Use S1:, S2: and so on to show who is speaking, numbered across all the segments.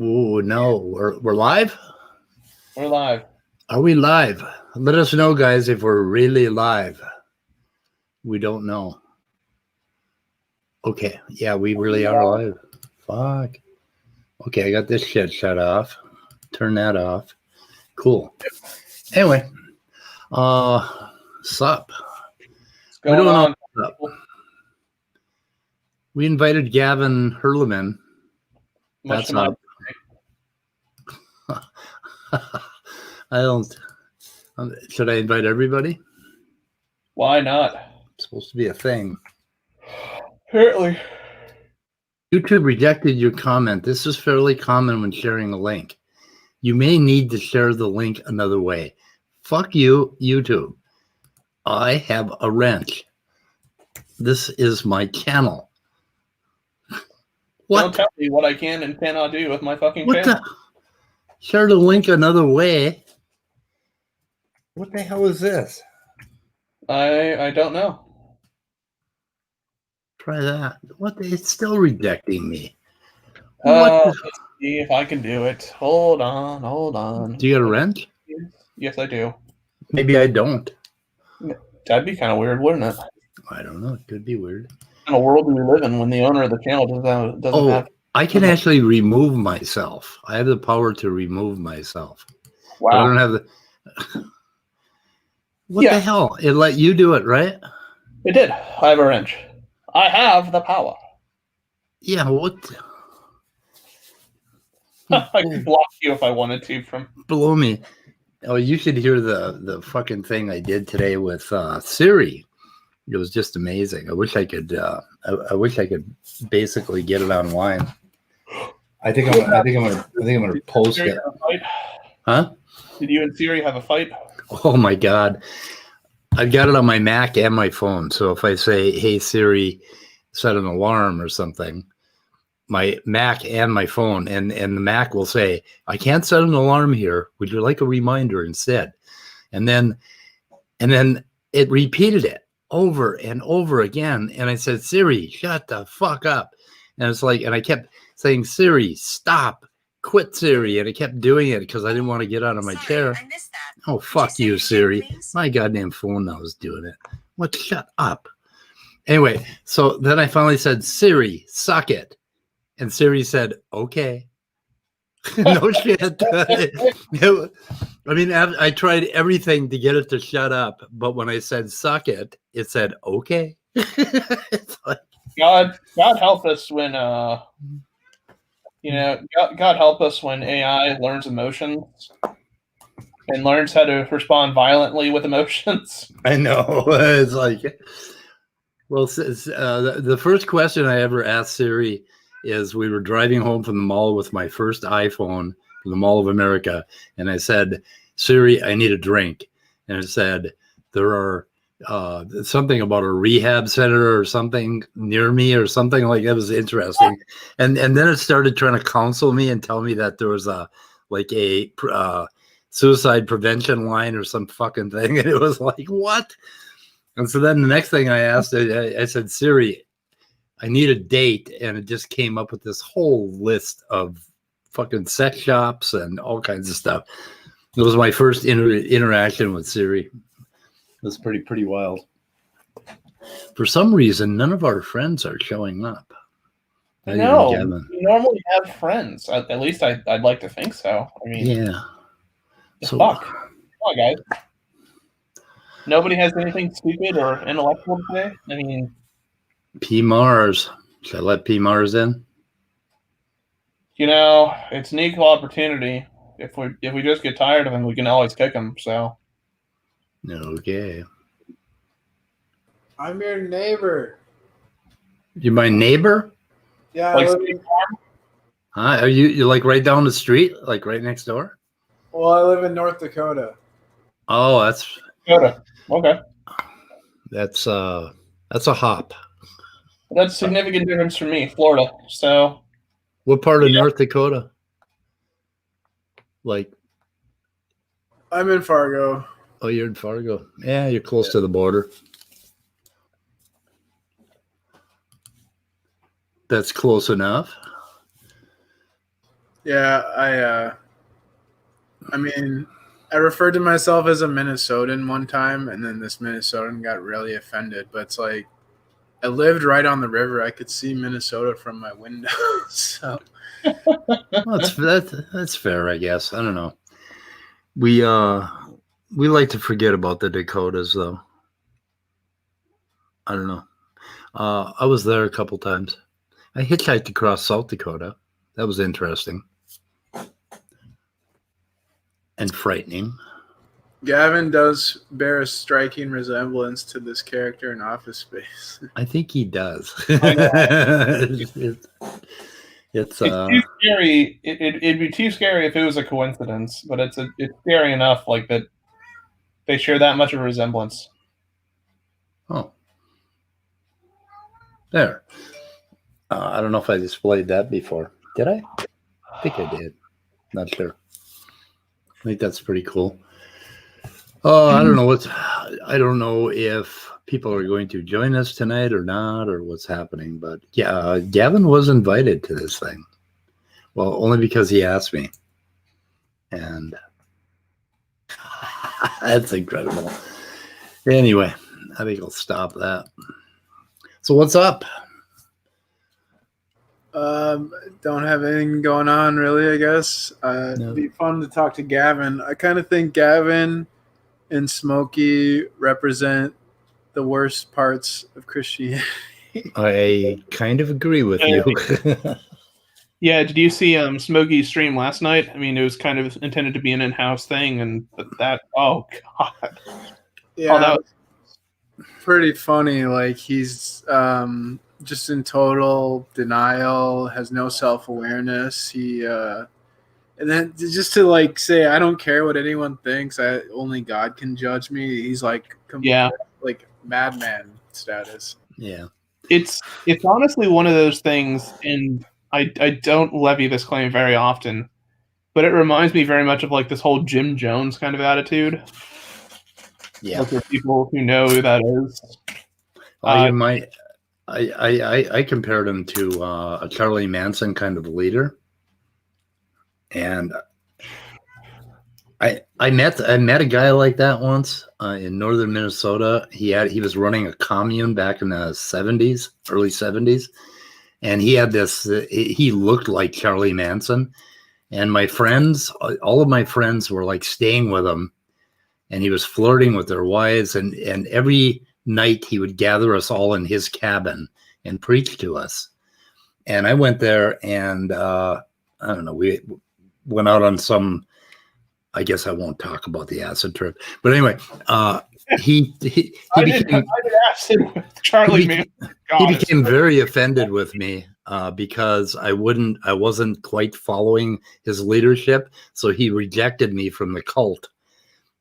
S1: Oh no, we're live.
S2: We're live.
S1: Are we live? Let us know, guys, if we're really live. We don't know. Okay, yeah, we really are live. Fuck. Okay, I got this shit shut off. Turn that off. Cool. Anyway, sup?
S2: What's going on?
S1: Sup? We invited Gavin Hurleman.
S2: Much
S1: That's up. I don't. Should I invite everybody?
S2: Why not?
S1: It's supposed to be a thing.
S2: Apparently.
S1: YouTube rejected your comment. This is fairly common when sharing a link. You may need to share the link another way. Fuck you, YouTube. I have a wrench. This is my channel.
S2: What? Don't tell me what I can and cannot do with my fucking channel.
S1: Share the link another way? What the hell is this?
S2: I don't know.
S1: Try that. What? It's still rejecting me.
S2: Let's see if I can do it. Hold on.
S1: Do you got a wrench?
S2: Yes, I do.
S1: Maybe I don't.
S2: That'd be kind of weird, wouldn't it?
S1: I don't know. It could be weird.
S2: What kind of world do we live in when the owner of the channel doesn't have...
S1: I can actually remove myself. I have the power to remove myself.
S2: Wow.
S1: But I don't have the... What the hell? It let you do it, right?
S2: It did. I have a wrench. I have the power.
S1: Yeah, what?
S2: I could block you if I wanted to from...
S1: Below me. Oh, you should hear the fucking thing I did today with Siri. It was just amazing. I wish I could. I wish I could basically get it online. I think I'm gonna post it. Huh?
S2: Did you and Siri have a fight?
S1: Oh my God! I've got it on my Mac and my phone. So if I say, "Hey Siri, set an alarm" or something, my Mac and my phone and the Mac will say, "I can't set an alarm here. Would you like a reminder instead?" And then it repeated it over and over again. And I said, "Siri, shut the fuck up." And it's like, and I kept saying, "Siri, stop, quit Siri." And I kept doing it because I didn't want to get out of my chair.
S3: I missed that.
S1: Oh, fuck you, Siri. My goddamn phone now is doing it. What? Shut up. Anyway, so then I finally said, "Siri, suck it." And Siri said, "Okay." No shit. I mean, I tried everything to get it to shut up, but when I said "suck it," it said "okay." It's like,
S2: God help us when God help us when AI learns emotions and learns how to respond violently with emotions.
S1: I know. It's like, well, the first question I ever asked Siri is, we were driving home from the mall with my first iPhone from the Mall of America, and I said, "Siri, I need a drink." And it said, there are something about a rehab center or something near me or something like that. It was interesting. And then it started trying to counsel me and tell me that there was a suicide prevention line or some fucking thing. And it was like, what? And so then the next thing I asked, I said, "Siri, I need a date," and it just came up with this whole list of fucking sex shops and all kinds of stuff. It was my first interaction with Siri. It was pretty wild. For some reason, none of our friends are showing up.
S2: No, we normally have friends. At least I'd like to think so. I mean,
S1: yeah.
S2: So, fuck. Come on, guys. Nobody has anything stupid or intellectual to say? I mean...
S1: P. Mars. Should I let P. Mars in?
S2: It's an equal opportunity. If we just get tired of him, we can always kick him, so...
S1: Okay.
S4: I'm your neighbor.
S1: You're my neighbor?
S4: Yeah.
S2: Like,
S1: are you like right down the street? Like right next door?
S4: Well, I live in North Dakota.
S1: Oh, that's...
S2: Dakota. Okay.
S1: That's a hop.
S2: That's a significant difference for me, Florida. So,
S1: what part of North Dakota? Like,
S4: I'm in Fargo.
S1: Oh, you're in Fargo. Yeah, you're close to the border. That's close enough.
S4: Yeah, I mean, I referred to myself as a Minnesotan one time, and then this Minnesotan got really offended. But it's like I lived right on the river; I could see Minnesota from my window. So
S1: Well, that's fair, I guess. I don't know. We like to forget about the Dakotas, though. I don't know. I was there a couple times. I hitchhiked across South Dakota. That was interesting and frightening.
S4: Gavin does bear a striking resemblance to this character in Office Space.
S1: I think he does.
S2: I know.
S1: It's
S2: too scary. It'd be too scary if it was a coincidence, but it's scary enough like that they share that much of a resemblance.
S1: Oh, there. I don't know if I displayed that before. Did I? I think I did. Not sure. I think that's pretty cool. Oh, I don't know I don't know if people are going to join us tonight or not, or what's happening. But yeah, Gavin was invited to this thing. Well, only because he asked me, and that's incredible. Anyway, I think I'll stop that. So what's up?
S4: Don't have anything going on really, I guess.
S1: No.
S4: It'd be fun to talk to Gavin. I kind of think Gavin and Smokey represent the worst parts of Christianity.
S1: I kind of agree with you.
S2: Yeah, did you see Smokey's stream last night? I mean, it was kind of intended to be an in-house thing, and oh god,
S4: Yeah,
S2: that was
S4: pretty funny. Like he's just in total denial, has no self-awareness. He and then just to like say, I don't care what anyone thinks. Only God can judge me. He's like, like madman status.
S1: Yeah,
S2: it's honestly one of those things, and I don't levy this claim very often, but it reminds me very much of like this whole Jim Jones kind of attitude.
S1: Yeah,
S2: like, for people who know who that is.
S1: I compared him to a Charlie Manson kind of leader, and I met a guy like that once in northern Minnesota. He was running a commune back in the early 70s, and he had this. He looked like Charlie Manson, and my friends, all of my friends, were like staying with him, and he was flirting with their wives, and every night he would gather us all in his cabin and preach to us. And I went there, and I don't know, we went out on some, I guess I won't talk about the acid trip, but anyway, he became
S2: acid with Charlie Manson.
S1: He became very offended with me because I wasn't quite following his leadership, so he rejected me from the cult.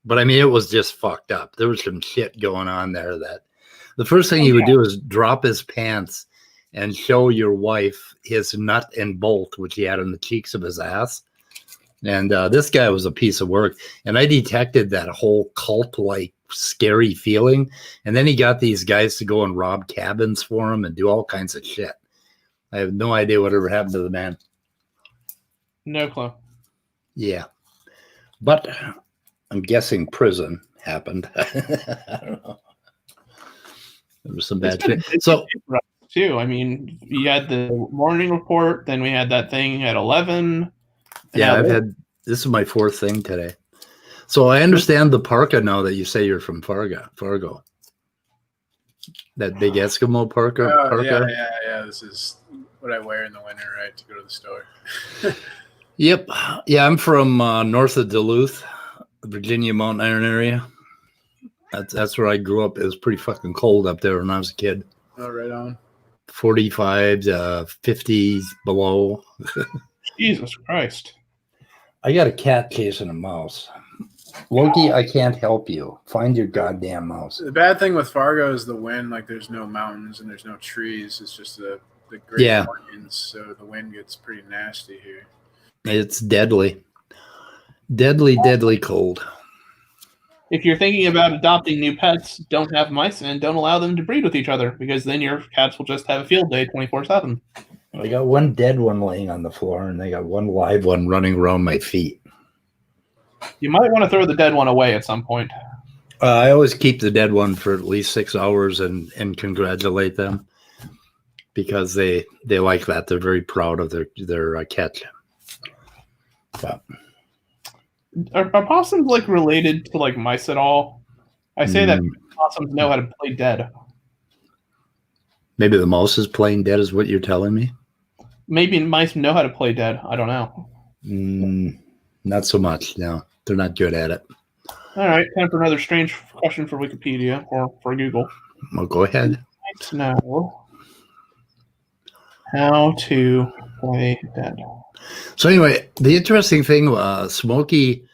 S1: But I mean, it was just fucked up. There was some shit going on there that the first thing he would do is drop his pants and show your wife his nut and bolt, which he had on the cheeks of his ass. And this guy was a piece of work. And I detected that whole cult-like scary feeling. And then he got these guys to go and rob cabins for him and do all kinds of shit. I have no idea whatever happened to the man.
S2: No clue.
S1: Yeah. But I'm guessing prison happened. I don't know. There was some bad shit. So,
S2: too. I mean, we had the morning report, then we had that thing at 11.
S1: Yeah, this is my fourth thing today. So I understand the parka now that you say you're from Fargo. That big Eskimo parka.
S4: Yeah. This is what I wear in the winter, right, to go to the store.
S1: Yep. Yeah, I'm from north of Duluth, Virginia Mountain Iron area. That's where I grew up. It was pretty fucking cold up there when I was a kid.
S4: Oh, right on.
S1: 45 to 50s below.
S2: Jesus Christ.
S1: I got a cat chasing a mouse. Loki, I can't help you. Find your goddamn mouse.
S4: The bad thing with Fargo is the wind. Like, there's no mountains and there's no trees. It's just the Great Plains, so the wind gets pretty nasty here.
S1: It's deadly. Deadly cold.
S2: If you're thinking about adopting new pets, don't have mice and don't allow them to breed with each other, because then your cats will just have a field day 24/7.
S1: I got one dead one laying on the floor, and I got one live one running around my feet.
S2: You might want to throw the dead one away at some point.
S1: I always keep the dead one for at least 6 hours and congratulate them because they like that. They're very proud of their catch. But
S2: Are possums like related to like mice at all? I say that possums know how to play dead.
S1: Maybe the mouse is playing dead, is what you're telling me?
S2: Maybe mice know how to play dead. I don't know.
S1: Not so much. No, they're not good at it.
S2: All right, time for another strange question for Wikipedia or for Google.
S1: Well, go ahead.
S2: Mice know how to play dead.
S1: So anyway, the interesting thing, Smokey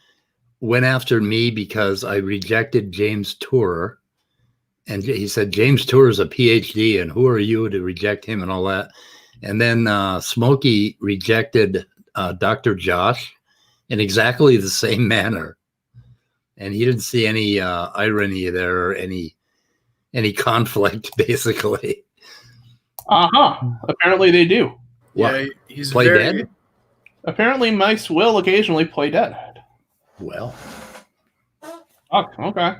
S1: went after me because I rejected James Tour. And he said, James Tour is a PhD, and who are you to reject him and all that? And then Smokey rejected Dr. Josh in exactly the same manner. And he didn't see any irony there or any conflict, basically.
S2: Apparently they do.
S4: Yeah, he's
S1: play dead?
S2: Apparently mice will occasionally play dead.
S1: Well.
S2: Oh, okay.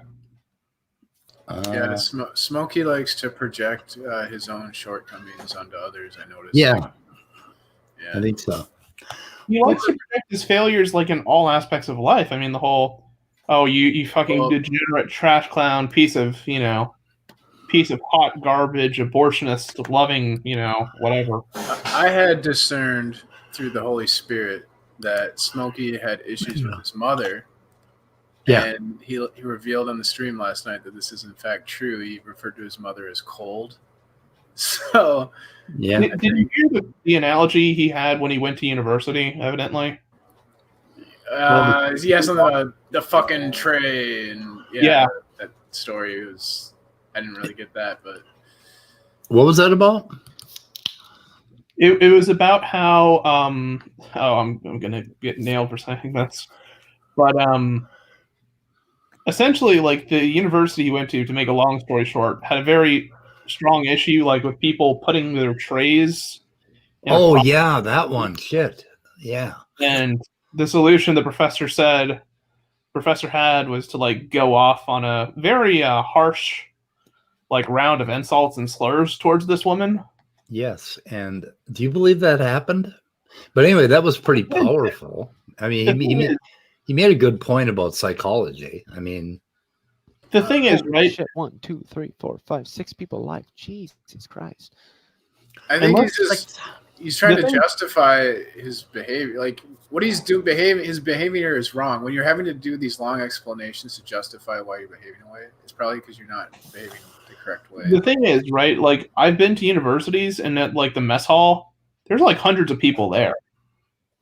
S4: Yeah, Smokey likes to project his own shortcomings onto others, I noticed.
S1: Yeah, I think so.
S2: He likes to project his failures like in all aspects of life. I mean, the whole, you fucking degenerate trash clown piece of hot garbage, abortionist, loving, whatever.
S4: I had discerned through the Holy Spirit that Smokey had issues with his mother.
S1: Yeah.
S4: And he revealed on the stream last night that this is in fact true. He referred to his mother as cold. So,
S2: yeah. Did you hear the analogy he had when he went to university, evidently?
S4: Yes, on the fucking tray. And yeah, that story was, I didn't really get that, but.
S1: What was that about?
S2: It was about how, I'm going to get nailed for saying this, but, essentially, like the university he went to make a long story short, had a very strong issue, like with people putting their trays.
S1: Yeah, that one. Shit. Yeah.
S2: And the solution the professor had was to like go off on a very harsh, like round of insults and slurs towards this woman.
S1: Yes, and do you believe that happened? But anyway, that was pretty powerful. I mean, he made a good point about psychology. I mean,
S2: the thing is, right?
S3: Shit, 1, 2, 3, 4, 5, 6 people alive. Jesus Christ!
S4: I think he's trying to justify his behavior. Like what he's doing, his behavior is wrong. When you're having to do these long explanations to justify why you're behaving away, it's probably because you're not behaving the correct way.
S2: The thing is, right? Like I've been to universities, and at like the mess hall, there's like hundreds of people there.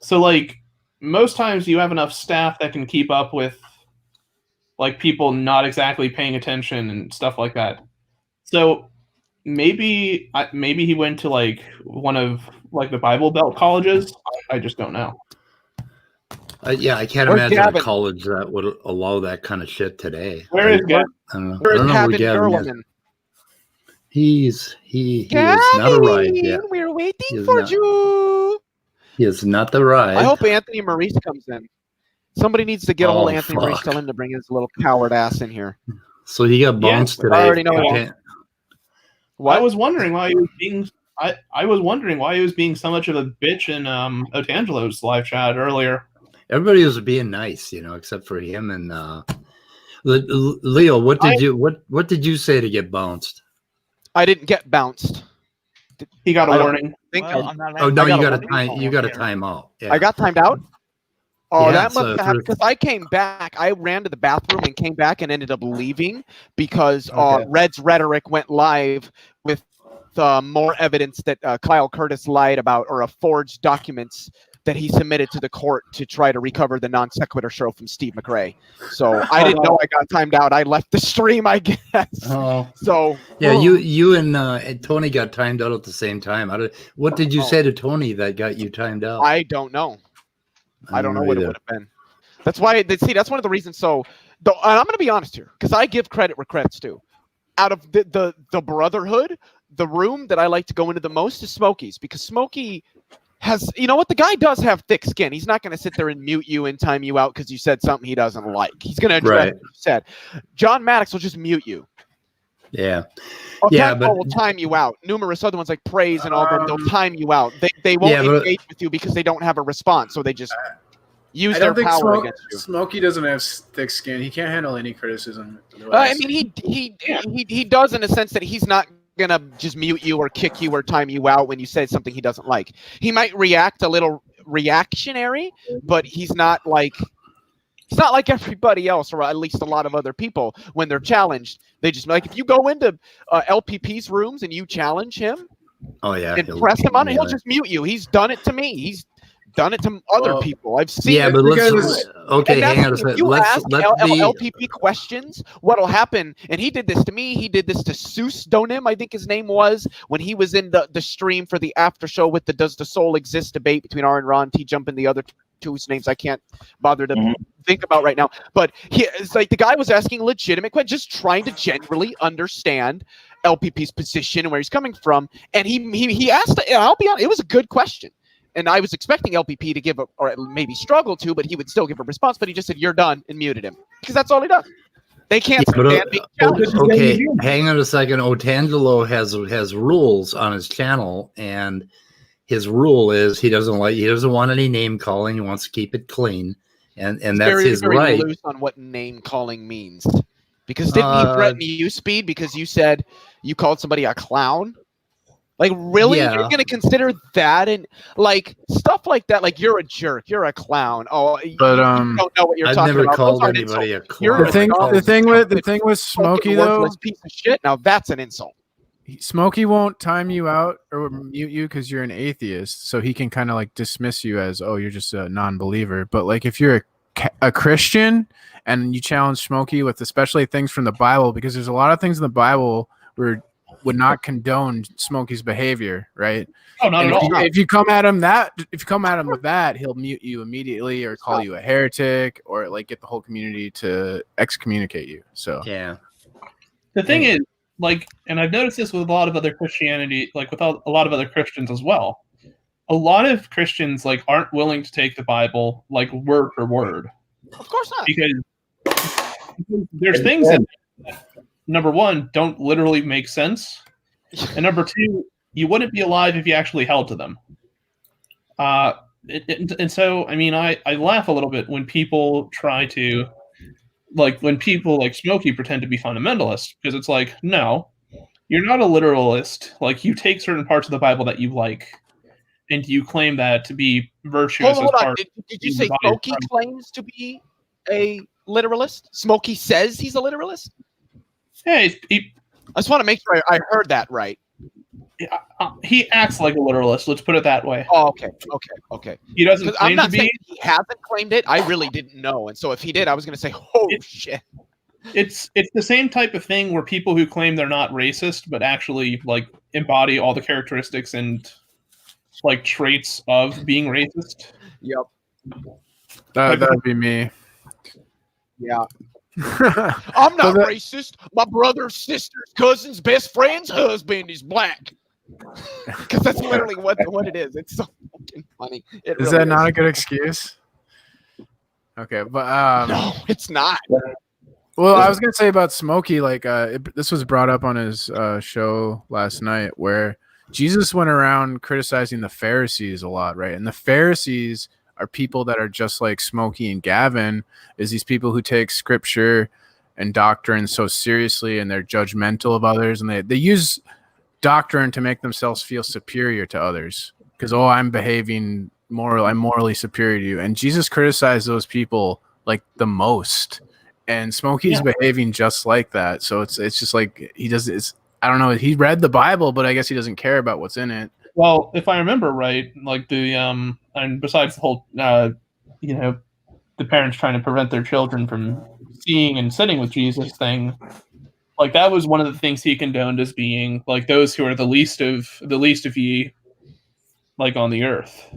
S2: So like. Most times you have enough staff that can keep up with like people not exactly paying attention and stuff like that. So maybe he went to like one of like the Bible Belt colleges. I just don't know.
S1: I can't imagine a college that would allow that kind of shit today.
S2: Where is Gavin?
S3: Where's Gavin Gerleman?
S1: He is not arrived yet.
S3: We're waiting for you.
S1: He is not arrived.
S3: I hope Anthony Maurice comes in. Somebody needs to get a hold of Anthony Maurice, tell him to bring his little coward ass in here.
S1: So he got bounced today.
S3: I already know.
S2: I was wondering why he was being. I was wondering why he was being so much of a bitch in Otangelo's live chat earlier.
S1: Everybody was being nice, except for him and Leo. What did you say to get bounced?
S3: I didn't get bounced.
S2: He got a warning.
S1: You got a timeout. Yeah.
S3: I got timed out. Oh, that must have happened because I came back. I ran to the bathroom and came back and ended up leaving because Red's rhetoric went live with more evidence that Kyle Curtis lied about or forged documents that he submitted to the court to try to recover the non sequitur show from Steve McRae. So I didn't know I got timed out. I left the stream, I guess.
S1: Oh,
S3: so
S1: yeah, you and Tony got timed out at the same time. What did you say to Tony that got you timed out?
S3: I don't know. I don't know what it would have been. That's why. That's one of the reasons. So, and I'm going to be honest here because I give credit where credit's due. Out of the brotherhood, the room that I like to go into the most is Smokey's, because Smokey has, you know what, the guy does have thick skin. He's not going to sit there and mute you and time you out because you said something he doesn't like. He's going to address what you said. John Maddox will just mute you.
S1: Yeah.
S3: But will time you out. Numerous other ones like Praise and all them, they'll time you out. They won't engage with you because they don't have a response, so they just use their power against you.
S4: Smokey doesn't have thick skin. He can't handle any criticism.
S3: I mean, he does in a sense that he's not gonna just mute you or kick you or time you out when you say something he doesn't like. He might react a little reactionary, but he's not like everybody else, or at least a lot of other people. When they're challenged, they just like, if you go into LPP's rooms and you challenge him, and press him on it, he'll just mute you. He's done it to me. He's done it to other people. I've seen.
S1: Yeah, but hang on a second.
S3: If you ask LPP questions, what'll happen? And he did this to me. He did this to Seuss Donim, I think his name was, when he was in the stream for the after show with the "Does the Soul Exist" debate between R and Ron T Jump and the other two whose names I can't bother to think about right now. But it's like the guy was asking legitimate questions, just trying to generally understand LPP's position and where he's coming from. And he asked, I'll be honest, it was a good question. And I was expecting LPP to give or maybe struggle to, but he would still give a response. But he just said, "You're done," and muted him, because that's all he does. They can't stand being challenged.
S1: Okay, hang on a second. Otangelo has rules on his channel, and his rule is he doesn't want any name calling. He wants to keep it clean, and that's his right.
S3: Loose on what name calling means, because didn't he threaten you, Speed, because you said you called somebody a clown? Like, really? Yeah. You're going to consider that? And, like, stuff like that, like, you're a jerk, you're a clown. Oh, but, you don't know what you're talking about.
S1: I've never called anybody a clown.
S4: The thing with Smokey, though,
S3: piece of shit. Now, that's an insult.
S4: Smokey won't time you out or mute you because you're an atheist, so he can kind of, like, dismiss you as, oh, you're just a non-believer. But, like, if you're a Christian and you challenge Smokey with especially things from the Bible, because there's a lot of things in the Bible where would not condone Smokey's behavior, right?
S2: Oh, not at all.
S4: If you come at him with that, he'll mute you immediately or call you a heretic or like get the whole community to excommunicate you. So
S1: yeah.
S2: The thing is, like, and I've noticed this with a lot of other Christianity, like with a lot of other Christians as well. A lot of Christians like aren't willing to take the Bible like word for word.
S3: Of course not.
S2: Because there's things that, number one, don't literally make sense, and number two, you wouldn't be alive if you actually held to them. And so, I mean, I laugh a little bit when people try to, like, when people like Smokey pretend to be fundamentalists, because it's like, no, you're not a literalist. Like, you take certain parts of the Bible that you like, and you claim that to be virtuous.
S3: Hold on. Did you say Smokey claims to be a literalist? Smokey says he's a literalist?
S2: Yeah, I
S3: just want to make sure I heard that right.
S2: He acts like a literalist. Let's put it that way.
S3: Oh, okay.
S2: He doesn't claim
S3: I'm not
S2: to be.
S3: Saying he hasn't claimed it. I really didn't know, and so if he did, I was going to say, "Oh shit."
S2: It's the same type of thing where people who claim they're not racist but actually like embody all the characteristics and like traits of being racist.
S3: Yep.
S4: That would be me.
S3: Yeah. I'm not racist. My brother's sister's cousin's best friend's husband is black. Because that's literally what it is. It's so fucking funny.
S4: Is that not a good excuse? Okay, but
S3: no, it's not.
S4: Well, I was gonna say about Smokey, like this was brought up on his show last night, where Jesus went around criticizing the Pharisees a lot, right? And the Pharisees are people that are just like Smokey and Gavin, is these people who take scripture and doctrine so seriously, and they're judgmental of others, and they use doctrine to make themselves feel superior to others because, oh, I'm behaving I'm morally superior to you. And Jesus criticized those people like the most, and Smokey's behaving just like that. So it's just like I don't know, he read the Bible, but I guess he doesn't care about what's in it.
S2: Well, if I remember right, like the and besides the whole the parents trying to prevent their children from seeing and sitting with Jesus thing, like that was one of the things he condoned as being like those who are the least of ye, like on the earth.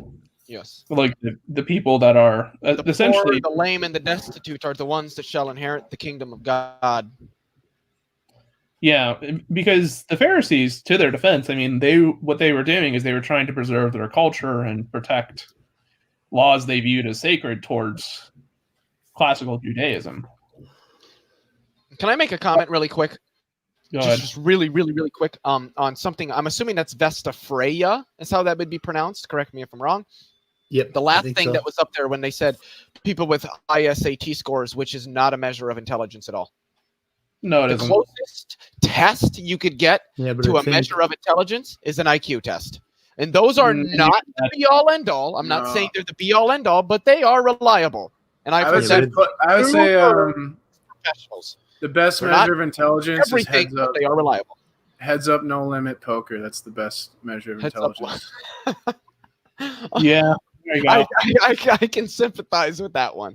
S3: Yes.
S2: Like the people that are essentially
S3: poor, the lame and the destitute are the ones that shall inherit the kingdom of God.
S2: Yeah, because the Pharisees, to their defense, I mean, what they were doing is they were trying to preserve their culture and protect laws they viewed as sacred towards classical Judaism.
S3: Can I make a comment really quick?
S2: Go ahead.
S3: Just really, really, really quick on something. I'm assuming that's Vesta Freya is how that would be pronounced. Correct me if I'm wrong.
S1: Yep.
S3: The last thing that was up there when they said people with high SAT scores, which is not a measure of intelligence at all.
S2: No,
S3: the closest test you could get to a measure of intelligence is an IQ test. And those are not the be-all, end-all. I'm not saying they're the be-all, end-all, but they are reliable. And I would say professionals.
S4: The best measure of intelligence is heads up.
S3: They are reliable.
S4: Heads up, no limit poker. That's the best measure of intelligence.
S2: Yeah, there you go.
S3: I can sympathize with that one.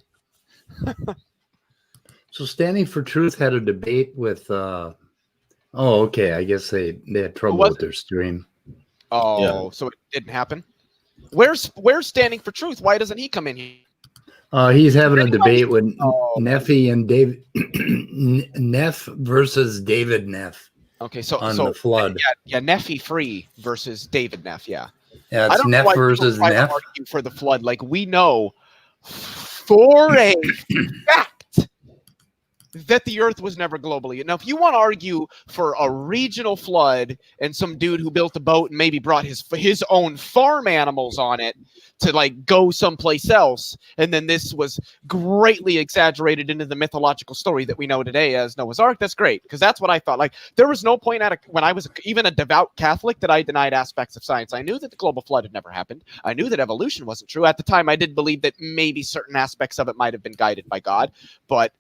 S1: So Standing for Truth had a debate with okay, I guess they had trouble with their stream.
S3: Oh, so it didn't happen. Where's Standing for Truth? Why doesn't he come in here?
S1: He's having a debate with Neffy and David Neff versus David Neff.
S3: Okay, so
S1: the flood.
S3: Yeah, Neffy free versus David Neff. Yeah,
S1: it's Neff versus Neff
S3: for the flood. Like we know for a fact that the Earth was never globally. Now, if you want to argue for a regional flood and some dude who built a boat and maybe brought his own farm animals on it to like go someplace else, and then this was greatly exaggerated into the mythological story that we know today as Noah's Ark, that's great, because that's what I thought. Like, there was no point when I was even a devout Catholic that I denied aspects of science. I knew that the global flood had never happened. I knew that evolution wasn't true. At the time, I did believe that maybe certain aspects of it might have been guided by God, but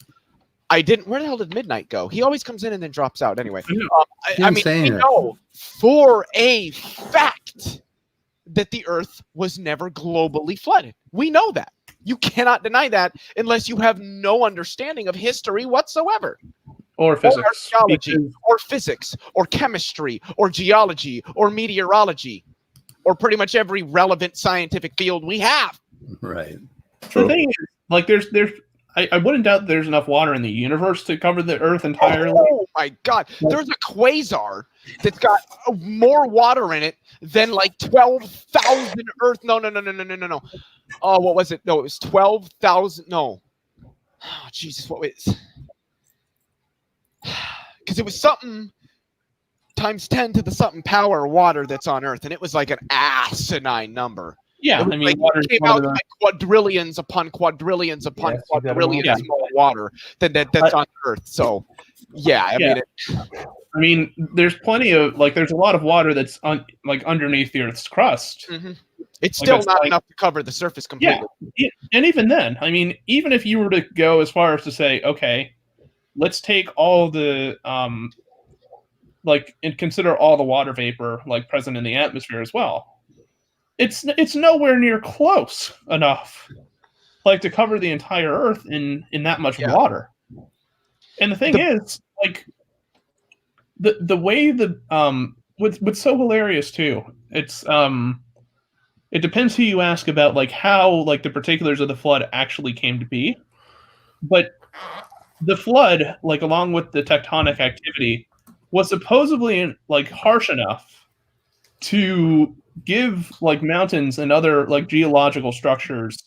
S3: I didn't. Where the hell did Midnight go? He always comes in and then drops out. Anyway, I mean, we know for a fact that the Earth was never globally flooded. We know that. You cannot deny that unless you have no understanding of history whatsoever.
S2: Or physics.
S3: Or archaeology, or physics, or chemistry, or geology, or meteorology, or pretty much every relevant scientific field we have.
S1: Right.
S2: The thing is, like, I wouldn't doubt there's enough water in the universe to cover the Earth entirely.
S3: Oh my God. There's a quasar that's got more water in it than like 12,000 Earth. No. Oh, what was it? No, it was 12,000. No. Oh, Jesus, what was it? Because it was something times 10 to the something power water that's on Earth. And it was like an asinine number.
S2: Yeah, I mean,
S3: like, it came out like quadrillions upon quadrillions upon quadrillions more water that's on Earth. So, yeah,
S2: I mean, there's plenty of there's a lot of water that's underneath the Earth's crust.
S3: Mm-hmm. It's still not enough to cover the surface completely.
S2: Yeah, and even then, I mean, even if you were to go as far as to say, okay, let's take all the and consider all the water vapor present in the atmosphere as well. It's nowhere near close enough, to cover the entire Earth in that much water. And the thing is, the way what's so hilarious too. It's it depends who you ask about, how the particulars of the flood actually came to be. But the flood, along with the tectonic activity, was supposedly harsh enough to give mountains and other geological structures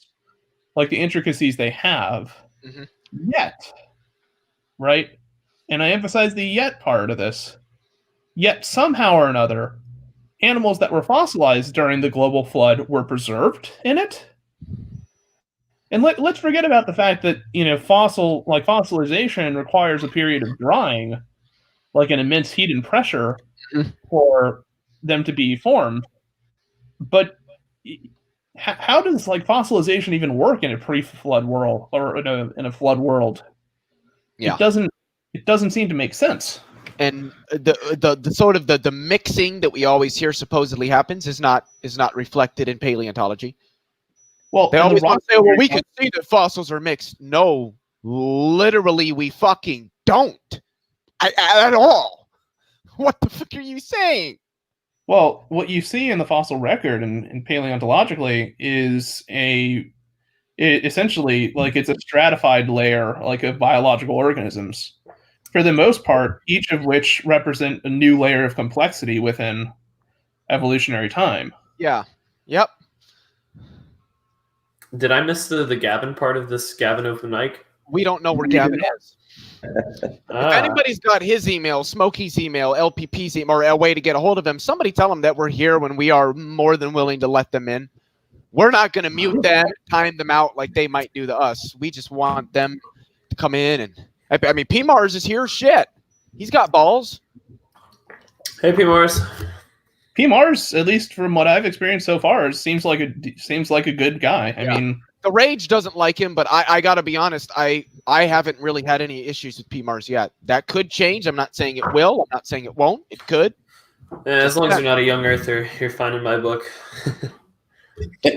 S2: the intricacies they have.
S3: Mm-hmm.
S2: Yet, right? And I emphasize the yet part of this. Yet somehow or another, animals that were fossilized during the global flood were preserved in it. And let's forget about the fact that fossilization requires a period of drying, an immense heat and pressure for them to be formed. But how does fossilization even work in a pre-flood world or in a flood world?
S3: Yeah,
S2: it doesn't seem to make sense.
S3: And the sort of the mixing that we always hear supposedly happens is not reflected in paleontology.
S2: Well,
S3: they always want to say, "Well, we can see that fossils are mixed." No, literally, we fucking don't at all. What the fuck are you saying?
S2: Well, what you see in the fossil record and paleontologically is essentially it's a stratified layer of biological organisms for the most part, each of which represent a new layer of complexity within evolutionary time.
S3: Yeah. Yep.
S5: Did I miss the Gavin part of this Gavin open mic?
S3: We don't know where Gavin is. If anybody's got his email, Smokey's email, LPP's email, or a way to get a hold of him, somebody tell them that we're here when we are more than willing to let them in. We're not going to mute them, time them out like they might do to us. We just want them to come in. And I mean, P. Mars is here. Shit. He's got balls.
S5: Hey, P. Mars.
S2: P. Mars, at least from what I've experienced so far, seems like a good guy. I mean,
S3: the Rage doesn't like him, but I got to be honest. I haven't really had any issues with P. Mars yet. That could change. I'm not saying it will. I'm not saying it won't. It could.
S5: Yeah, as long as you're not a young earther, you're fine in my book.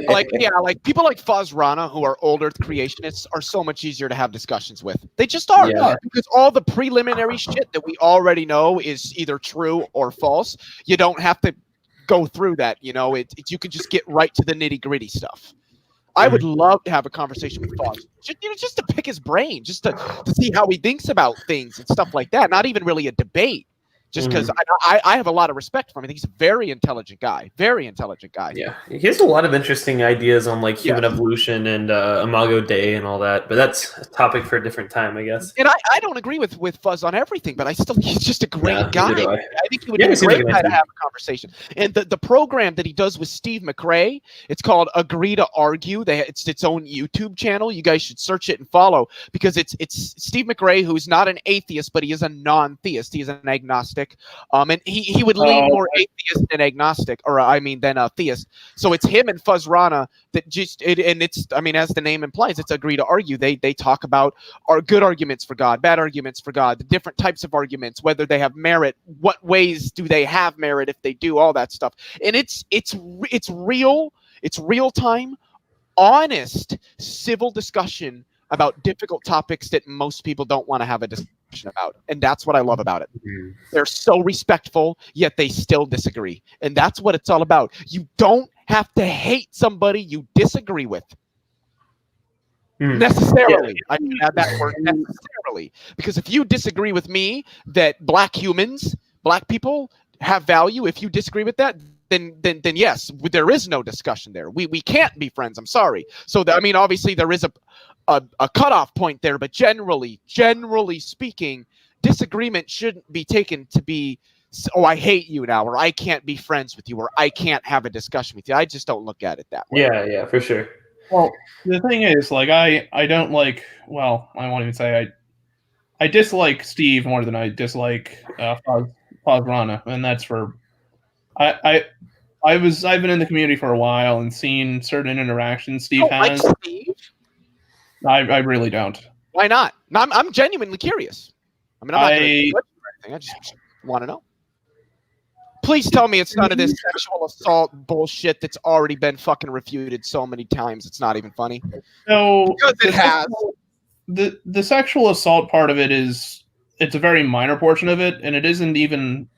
S3: Like people like Fuzz Rana, who are old Earth creationists, are so much easier to have discussions with. They just are.
S5: Yeah.
S3: Because all the preliminary shit that we already know is either true or false. You don't have to go through that. You know, you could just get right to the nitty gritty stuff. I would love to have a conversation with Fuzz, just to pick his brain, just to see how he thinks about things and stuff like that. Not even really a debate. Just because I have a lot of respect for him. I think he's a very intelligent guy. Very intelligent guy.
S5: Yeah. He has a lot of interesting ideas on like human evolution and Imago Dei and all that. But that's a topic for a different time, I guess.
S3: And I don't agree with Fuzz on everything, but I still think he's just a great guy. I think he would be a
S5: he
S3: great
S5: seems
S3: guy to have a conversation. And the program that he does with Steve McRae, it's called Agree to Argue. It's its own YouTube channel. You guys should search it and follow, because it's Steve McRae, who's not an atheist, but he is a non-theist. He's an agnostic. And he would lean more atheist than agnostic, or than a theist. So it's him and Fuzz Rana that as the name implies, it's Agree to Argue. They talk about good arguments for God, bad arguments for God, the different types of arguments, whether they have merit, what ways do they have merit if they do, all that stuff. And it's real time, honest, civil discussion about difficult topics that most people don't want to have a discussion about. And that's what I love about it. They're so respectful, yet they still disagree. And that's what it's all about. You don't have to hate somebody you disagree with. Necessarily. I can add that word, necessarily. Because if you disagree with me that black people have value, if you disagree with that, then yes, there is no discussion there. We can't be friends. I'm sorry. So obviously there is a cutoff point there, but generally speaking, disagreement shouldn't be taken to be, oh, I hate you now, or I can't be friends with you, or I can't have a discussion with you. I just don't look at it that way.
S5: Yeah, for sure.
S2: Well, the thing is, like, I don't like. Well, I won't even say I dislike Steve more than I dislike Fuzz Rana, and that's for I've been in the community for a while and seen certain interactions Steve has.
S3: Like Steve?
S2: I really don't.
S3: Why not? I'm genuinely curious. I'm not going to judge or anything. I just want to know. Please tell me it's none of this sexual assault bullshit that's already been fucking refuted so many times. It's not even funny.
S2: No,
S3: because it has.
S2: The sexual assault part of it it's a very minor portion of it, and it isn't even.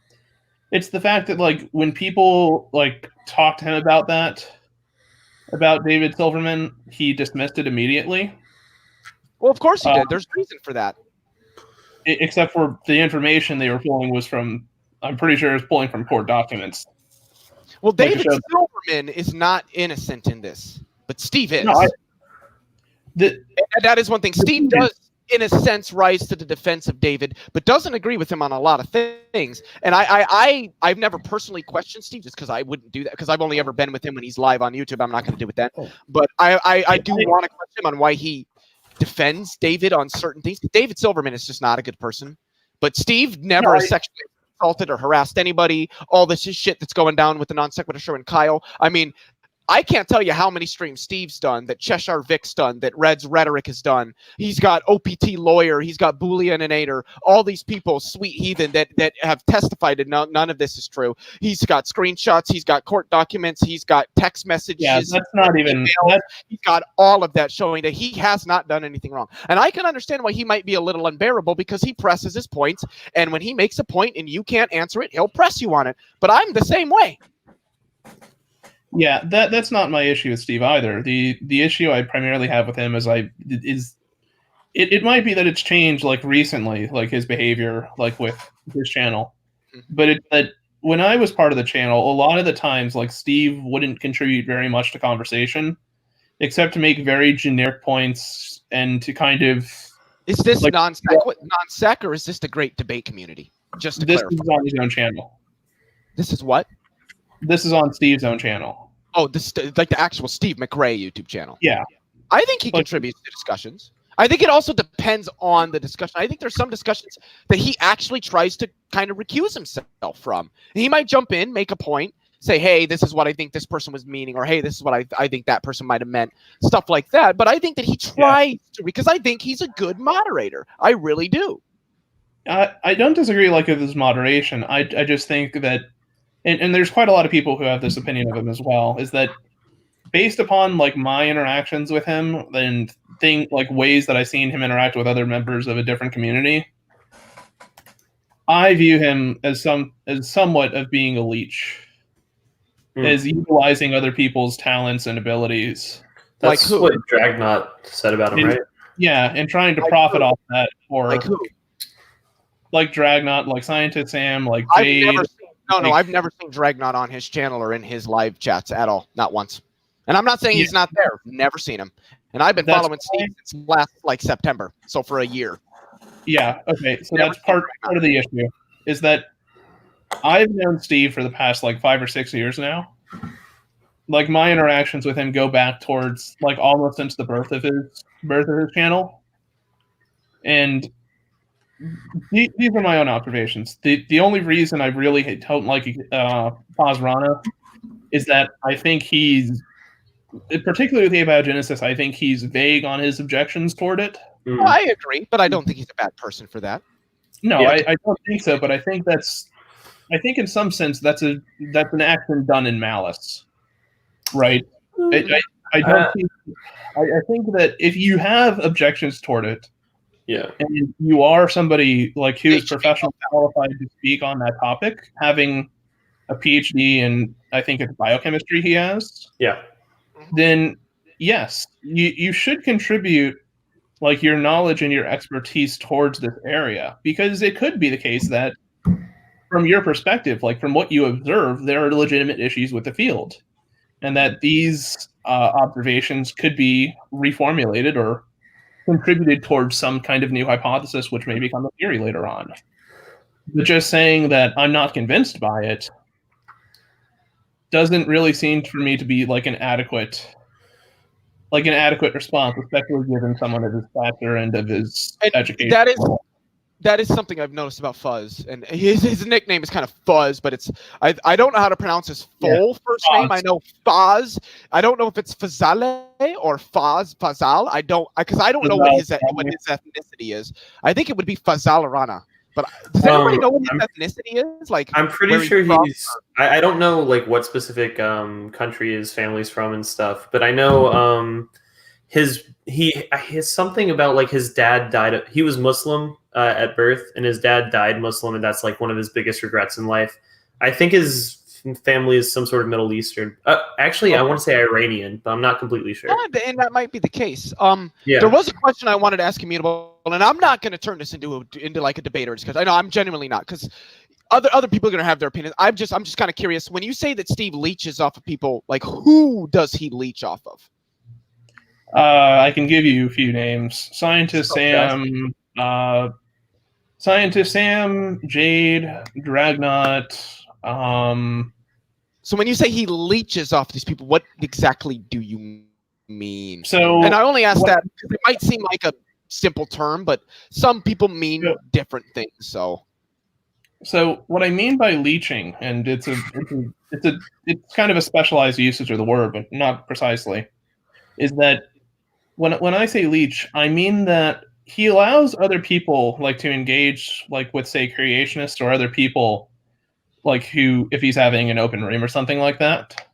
S2: It's the fact that, like, when people like talk to him about David Silverman, he dismissed it immediately.
S3: Well, of course he did. There's reason for that.
S2: Except for the information they were pulling was from, I'm pretty sure it was pulling from court documents.
S3: Well, David Silverman is not innocent in this, but Steve is.
S2: No,
S3: that is one thing. Steve does, in a sense, rise to the defense of David, but doesn't agree with him on a lot of things. And I've never personally questioned Steve, just because I wouldn't do that, because I've only ever been with him when he's live on YouTube. I'm not going to do it then. But I do want to question him on why he defends David on certain things. David Silverman is just not a good person. But Steve never sexually assaulted or harassed anybody. All this shit that's going down with the non sequitur show and Kyle. I mean, I can't tell you how many streams Steve's done, that Cheshire Vic's done, that Red's Rhetoric has done. He's got OPT Lawyer, he's got Booleaninator, all these people, sweet heathen, that have testified and none of this is true. He's got screenshots, he's got court documents, he's got text messages.
S2: Yeah, that's not even.
S3: He's got all of that showing that he has not done anything wrong. And I can understand why he might be a little unbearable, because he presses his points, and when he makes a point and you can't answer it, he'll press you on it. But I'm the same way.
S2: Yeah, that's not my issue with Steve either. The issue I primarily have with him is it might be that it's changed like recently, like his behavior, like with his channel. But it's that when I was part of the channel, a lot of the times, like Steve wouldn't contribute very much to conversation, except to make very generic points and to kind of.
S3: Is this like, non-sec, or is this the great debate community? Just to clarify.
S2: This is on his own channel.
S3: This is what?
S2: This is on Steve's own channel.
S3: Oh, this like the actual Steve McRae YouTube channel.
S2: Yeah.
S3: I think he contributes to discussions. I think it also depends on the discussion. I think there's some discussions that he actually tries to kind of recuse himself from. And he might jump in, make a point, say, hey, this is what I think this person was meaning, or hey, this is what I think that person might have meant, stuff like that. But I think that he tries to, because I think he's a good moderator. I really do.
S2: I don't disagree like with his moderation. I just think that, and there's quite a lot of people who have this opinion of him as well, is that based upon like my interactions with him and like ways that I've seen him interact with other members of a different community, I view him as somewhat of being a leech, as utilizing other people's talents and abilities.
S5: That's like what Dragnaut said about him, right?
S2: Yeah, and trying to profit off that, or
S3: like who?
S2: Like Dragnaut, like Scientist Sam, like Jade.
S3: I've never seen Dragnaut on his channel or in his live chats at all, not once. And I'm not saying he's not there. Never seen him. And I've been following Steve since last September, so for a year.
S2: Yeah. Okay. So that's part of the issue is that I've known Steve for the past 5 or 6 years now. Like my interactions with him go back towards almost since the birth of his channel, and these are my own observations. The only reason I really don't like Paz is that I think he's, particularly with abiogenesis, I think he's vague on his objections toward it.
S3: Well, I agree, but I don't think he's a bad person for that.
S2: No, yeah. I don't think so, but I think in some sense that's an action done in malice, right? I think that if you have objections toward it, and you are somebody who's professionally qualified to speak on that topic, having a PhD in, I think it's biochemistry he has, then yes, you should contribute your knowledge and your expertise towards this area, because it could be the case that from your perspective, from what you observe, there are legitimate issues with the field, and that these observations could be reformulated or contributed towards some kind of new hypothesis, which may become a theory later on. But just saying that I'm not convinced by it doesn't really seem for me to be an adequate response, especially given someone of his stature and of his education.
S3: That is something I've noticed about Fuzz, and his nickname is kind of Fuzz, but it's I don't know how to pronounce his full first name. I know Faz. I don't know if it's Fazale or Fazal. I don't know what his ethnicity is. I think it would be Fazal Rana. But does anybody know what his ethnicity is?
S5: I'm pretty sure he's. I don't know what specific country his family's from and stuff, but I know his something about his dad died. He was Muslim at birth, and his dad died Muslim, and that's one of his biggest regrets in life. I think his family is some sort of Middle Eastern. Actually, I want to say Iranian, but I'm not completely sure.
S3: Yeah, and that might be the case. There was a question I wanted to ask Immutable, and I'm not going to turn this into a debate or discussion. I know I'm genuinely not, because other people are going to have their opinions. I'm just kind of curious. When you say that Steve leeches off of people, who does he leech off of?
S2: I can give you a few names. Scientist Sam, Jade, Dragnaut.
S3: So when you say he leeches off these people, what exactly do you mean?
S2: So,
S3: and I only ask that because it might seem like a simple term, but some people mean different things. So
S2: what I mean by leeching, and it's kind of a specialized usage of the word, but not precisely, is that when I say leech, I mean that he allows other people to engage with, say, creationists or other people who, if he's having an open room or something like that.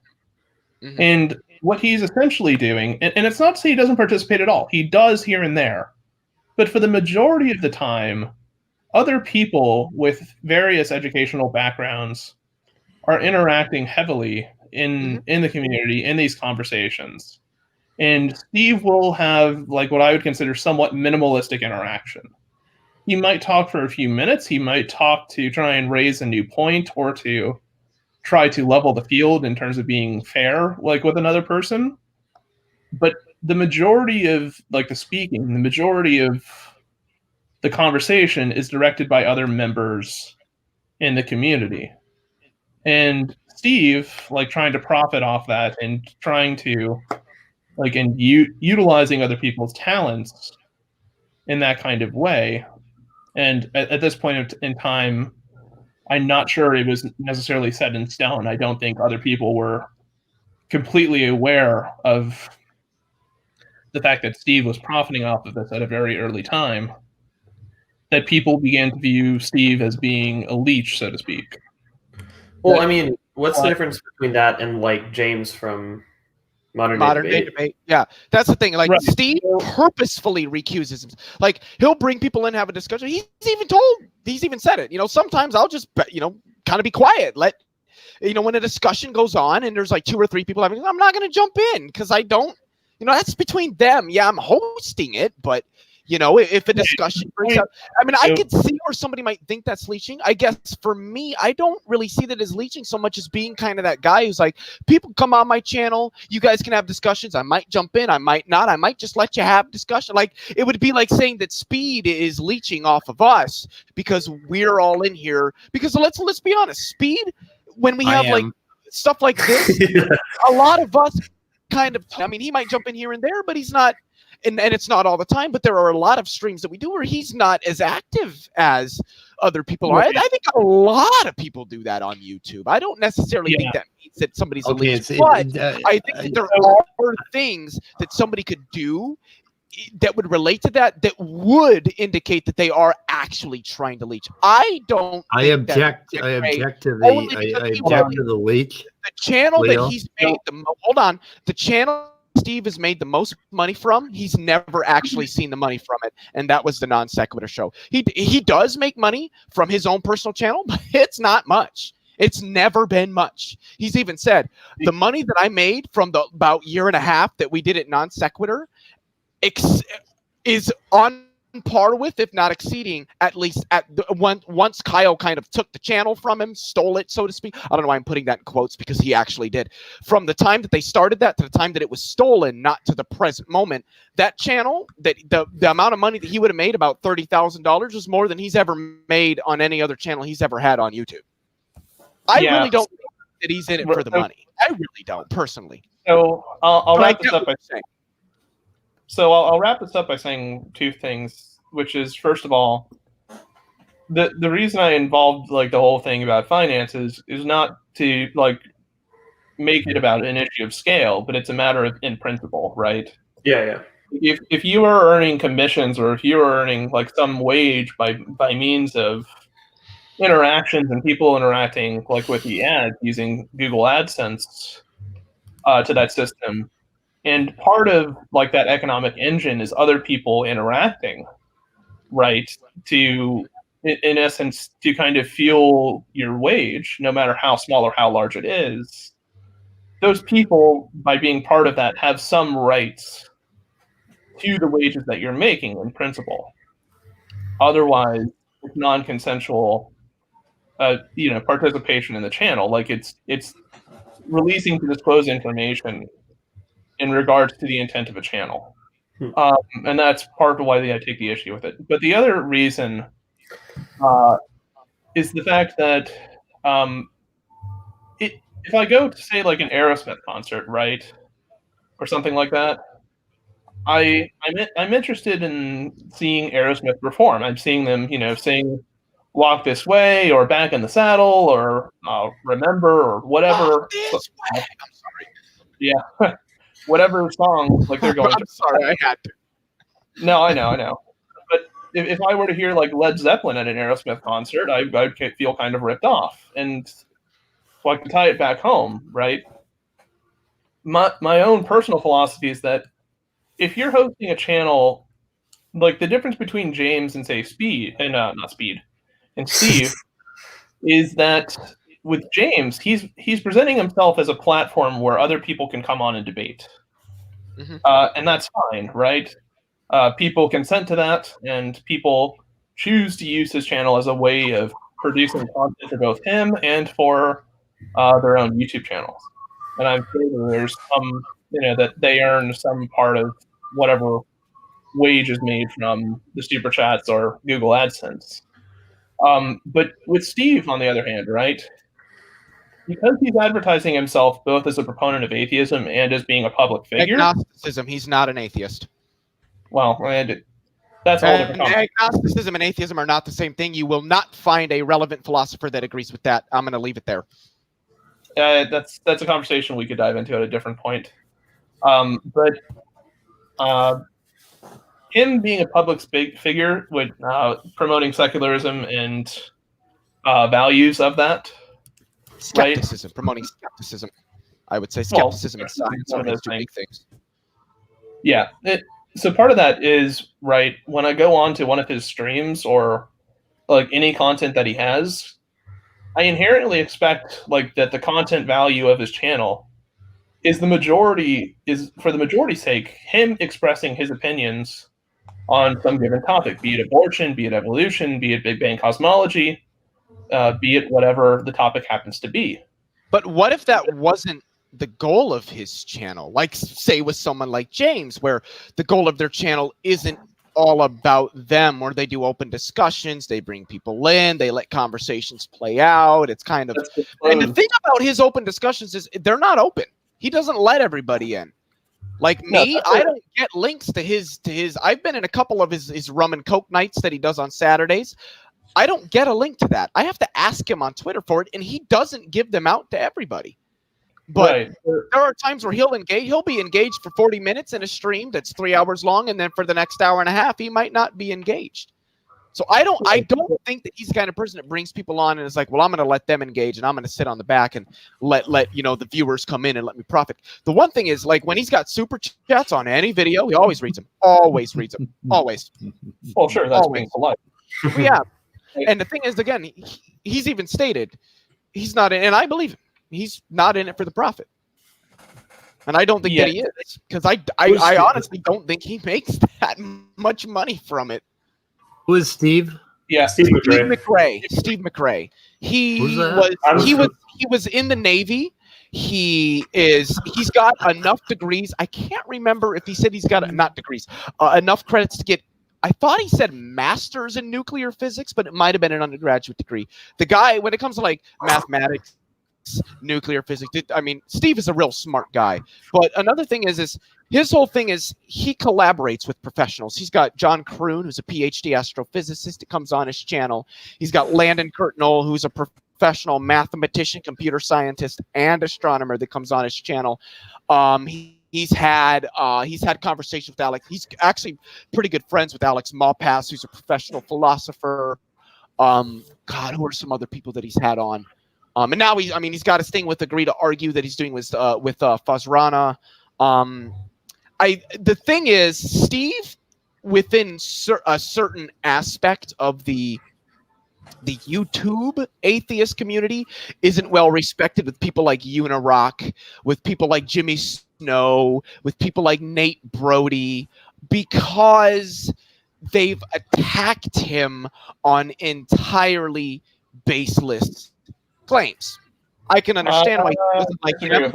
S2: Mm-hmm. And what he's essentially doing, and it's not to say he doesn't participate at all. He does here and there. But for the majority of the time, other people with various educational backgrounds are interacting heavily in the community, in these conversations. And Steve will have like what I would consider somewhat minimalistic interaction. He might talk for a few minutes. He might talk to try and raise a new point or to try to level the field in terms of being fair, like with another person. But the majority of like the speaking, the majority of the conversation is directed by other members in the community. And Steve, like trying to profit off that and trying to like and utilizing other people's talents in that kind of way. And at this point in time, I'm not sure it was necessarily set in stone. I don't think other people were completely aware of the fact that Steve was profiting off of this at a very early time, that people began to view Steve as being a leech, so to speak.
S5: Well, I mean, what's the difference between that and like James from Modern Day Debate?
S3: Yeah, that's the thing. Like, right. Steve purposefully recuses himself. Like, he'll bring people in, have a discussion. He's even said it. Sometimes I'll just, kind of be quiet. When a discussion goes on and there's like 2 or 3 people having, I'm not going to jump in because I don't, that's between them. Yeah, I'm hosting it, but if a discussion breaks out, I mean, I could see where somebody might think that's leeching. I guess for me, I don't really see that as leeching so much as being kind of that guy who's like, people come on my channel, you guys can have discussions. I might jump in, I might not. I might just let you have discussion. Like, it would be like saying that Speed is leeching off of us because we're all in here. Because let's be honest, Speed, when we have like stuff like this, a lot of us kind of, I mean, he might jump in here and there, but he's not. And it's not all the time, but there are a lot of streams that we do where he's not as active as other people are. I think a lot of people do that on YouTube. I don't necessarily think that means that somebody's a leech, but I think that there are things that somebody could do that would relate to that would indicate that they are actually trying to leech. I object
S1: to the leech.
S3: The channel Leo. That he's made the channel Steve has made the most money from, he's never actually seen the money from it, and that was the Non Sequitur show. He does make money from his own personal channel, but it's not much. It's never been much. He's even said the money that I made from the about year and a half that we did at Non Sequitur is on par with, if not exceeding, at least once Kyle kind of took the channel from him, stole it, so to speak. I don't know why I'm putting that in quotes, because he actually did. From the time that they started that to the time that it was stolen, not to the present moment, that channel, that the amount of money that he would have made, about $30,000, was more than he's ever made on any other channel he's ever had on YouTube. I really don't think that he's in it for the money. I really don't, personally.
S2: So I'll wrap this up by saying. So I'll wrap this up by saying 2 things, which is, first of all, the reason I involved like the whole thing about finances is not to like make it about an issue of scale, but it's a matter of in principle, right?
S5: Yeah.
S2: If you are earning commissions, or if you are earning like some wage by means of interactions and people interacting like with the ads using Google AdSense to that system. And part of like that economic engine is other people interacting, right? To, in essence, to kind of fuel your wage, no matter how small or how large it is. Those people, by being part of that, have some rights to the wages that you're making in principle. Otherwise, it's non-consensual, participation in the channel. Like it's releasing to disclose information in regards to the intent of a channel. And that's part of why I take the issue with it. But the other reason is the fact that if I go to, say, like an Aerosmith concert, right, or something like that, I'm interested in seeing Aerosmith perform. I'm seeing them, sing Walk This Way or Back in the Saddle or Remember or whatever. I'm sorry. Yeah. Whatever song like they're going.
S3: I'm sorry, I had to.
S2: No, I know. But if I were to hear like Led Zeppelin at an Aerosmith concert, I'd feel kind of ripped off. And so I can tie it back home, right? My own personal philosophy is that if you're hosting a channel, like the difference between James and say Speed, and not Speed, and Steve, is that with James, he's presenting himself as a platform where other people can come on and debate. And that's fine, right? People consent to that, and people choose to use his channel as a way of producing content for both him and for their own YouTube channels. And I'm sure that there's some, that they earn some part of whatever wage is made from the super chats or Google AdSense. But with Steve, on the other hand, right? Because he's advertising himself both as a proponent of atheism and as being a public figure.
S3: Agnosticism. He's not an atheist.
S2: Well, and that's a whole different conversation.
S3: Agnosticism and atheism are not the same thing. You will not find a relevant philosopher that agrees with that. I'm going to leave it there.
S2: That's a conversation we could dive into at a different point. But him being a public figure with promoting secularism and values of that.
S3: Skepticism,
S2: right?
S3: Promoting skepticism. I would say skepticism and science are those two big things.
S2: Yeah. So part of that is, right, when I go on to one of his streams or like any content that he has, I inherently expect like that the content value of his channel is for the majority's sake, him expressing his opinions on some given topic, be it abortion, be it evolution, be it Big Bang cosmology, be it whatever the topic happens to be.
S3: But what if that wasn't the goal of his channel? Like, say, with someone like James, where the goal of their channel isn't all about them, or they do open discussions, they bring people in, they let conversations play out. It's kind of, and the thing about his open discussions is they're not open. He doesn't let everybody in. Like me, I don't get links to his. I've been in a couple of his rum and coke nights that he does on Saturdays. I don't get a link to that. I have to ask him on Twitter for it, and he doesn't give them out to everybody. But there are times where he'll be engaged for 40 minutes in a stream that's 3 hours long, and then for the next hour and a half, he might not be engaged. So I don't think that he's the kind of person that brings people on and is like, well, I'm going to let them engage, and I'm going to sit on the back and let the viewers come in and let me profit. The one thing is, like, when he's got super chats on any video, he always reads them. Always reads them. Always.
S2: Well, sure, that's being polite.
S3: Yeah. And the thing is, again, he's even stated he's not in, and I believe him. He's not in it for the profit. And I don't think that he is, because I honestly don't think he makes that much money from it.
S1: Who is Steve?
S5: Yeah, Steve McRae.
S3: Steve McRae. He was in the Navy. He's got enough degrees. I can't remember if he said he's got not degrees, enough credits to get. I thought he said master's in nuclear physics, but it might have been an undergraduate degree. The guy, when it comes to like mathematics, nuclear physics, I mean, Steve is a real smart guy. But another thing is his whole thing is he collaborates with professionals. He's got John Kroon, who's a PhD astrophysicist, that comes on his channel. He's got Landon Kirtnell, who's a professional mathematician, computer scientist, and astronomer that comes on his channel. He's had conversations with Alex. He's actually pretty good friends with Alex Malpass, who's a professional philosopher. God, who are some other people that he's had on? And now he's got his thing with Agree to Argue that he's doing with Fazrana. The thing is, Steve, within a certain aspect of the YouTube atheist community, isn't well respected with people like Unirock, with people like Jimmy Snow, with people like Nate Brody, because they've attacked him on entirely baseless claims. I can understand why he doesn't like him.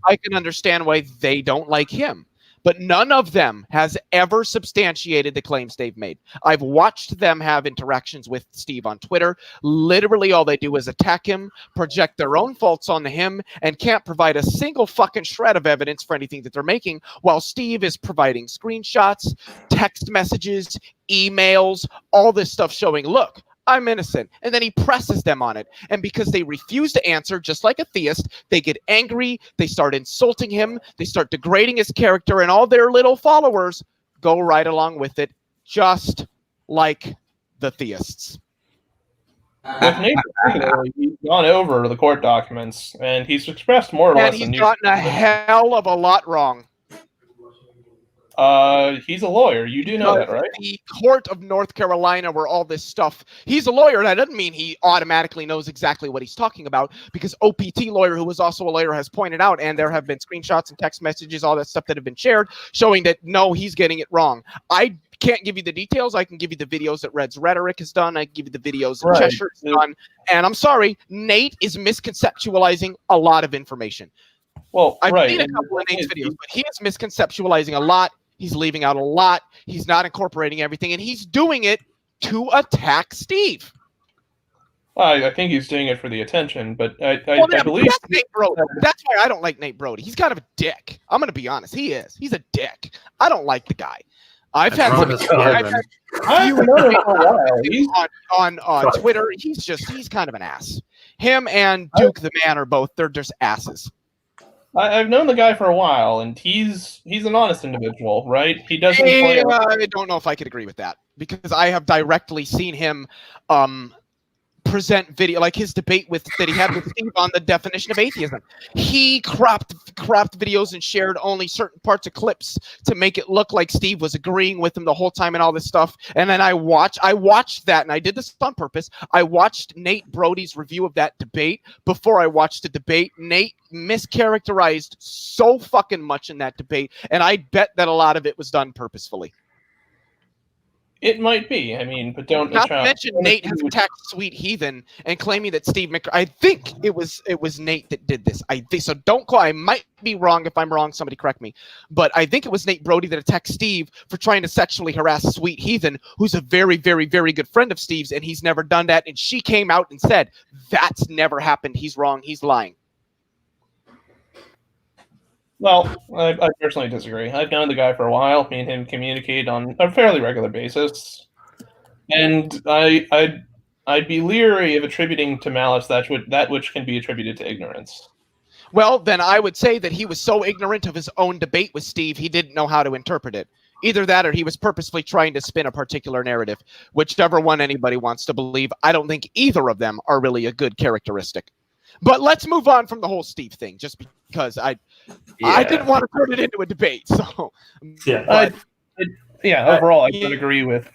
S3: I can understand why they don't like him. But none of them has ever substantiated the claims they've made. I've watched them have interactions with Steve on Twitter. Literally all they do is attack him, project their own faults on him, and can't provide a single fucking shred of evidence for anything that they're making, while Steve is providing screenshots, text messages, emails, all this stuff showing, look, I'm innocent. And then he presses them on it. And because they refuse to answer, just like a theist, they get angry, they start insulting him, they start degrading his character, and all their little followers go right along with it, just like the theists.
S2: With Nate, he's gone over the court documents, and he's expressed more or less.
S3: And he's gotten a hell of a lot wrong.
S2: He's a lawyer. You do know that, right?
S3: The court of North Carolina, where all this stuff. He's a lawyer. That doesn't mean he automatically knows exactly what he's talking about, because OPT lawyer, who was also a lawyer, has pointed out, and there have been screenshots and text messages, all that stuff that have been shared, showing that no, he's getting it wrong. I can't give you the details. I can give you the videos that Red's Rhetoric has done. I can give you the videos that Cheshire has done. And I'm sorry, Nate is misconceptualizing a lot of information.
S2: Well,
S3: I've seen a couple of Nate's videos, but he is misconceptualizing a lot. He's leaving out a lot. He's not incorporating everything, and he's doing it to attack Steve.
S2: Well, I think he's doing it for the attention, but I believe
S3: that's Nate Brody. That's why I don't like Nate Brody. He's kind of a dick. I'm going to be honest. He is. He's a dick. I don't like the guy. I've had on Twitter. He's kind of an ass. Him and Duke the Man they're just asses.
S2: I've known the guy for a while, and he's an honest individual, right? He doesn't play.
S3: I don't know if I could agree with that, because I have directly seen him present video, like his debate that he had with Steve on the definition of atheism. He cropped videos and shared only certain parts of clips to make it look like Steve was agreeing with him the whole time and all this stuff. And then I watched that, and I did this on purpose. I watched Nate Brody's review of that debate before I watched the debate. Nate mischaracterized so fucking much in that debate, and I bet that a lot of it was done purposefully.
S2: It might be. I mean, but don't.
S3: Not to mention, Nate has attacked Sweet Heathen and claiming that Steve I think it was Nate that did this. I think so. Don't call. I might be wrong. If I'm wrong, somebody correct me. But I think it was Nate Brody that attacked Steve for trying to sexually harass Sweet Heathen, who's a very, very, very good friend of Steve's, and he's never done that. And she came out and said, "That's never happened. He's wrong. He's lying."
S2: Well, I personally disagree. I've known the guy for a while. Me and him communicate on a fairly regular basis, and I'd be leery of attributing to malice that which can be attributed to ignorance.
S3: Well, then I would say that he was so ignorant of his own debate with Steve, he didn't know how to interpret it. Either that, or he was purposefully trying to spin a particular narrative, whichever one anybody wants to believe. I don't think either of them are really a good characteristic. But let's move on from the whole Steve thing, just because I didn't want to turn it into a debate. So
S2: overall, I would agree with.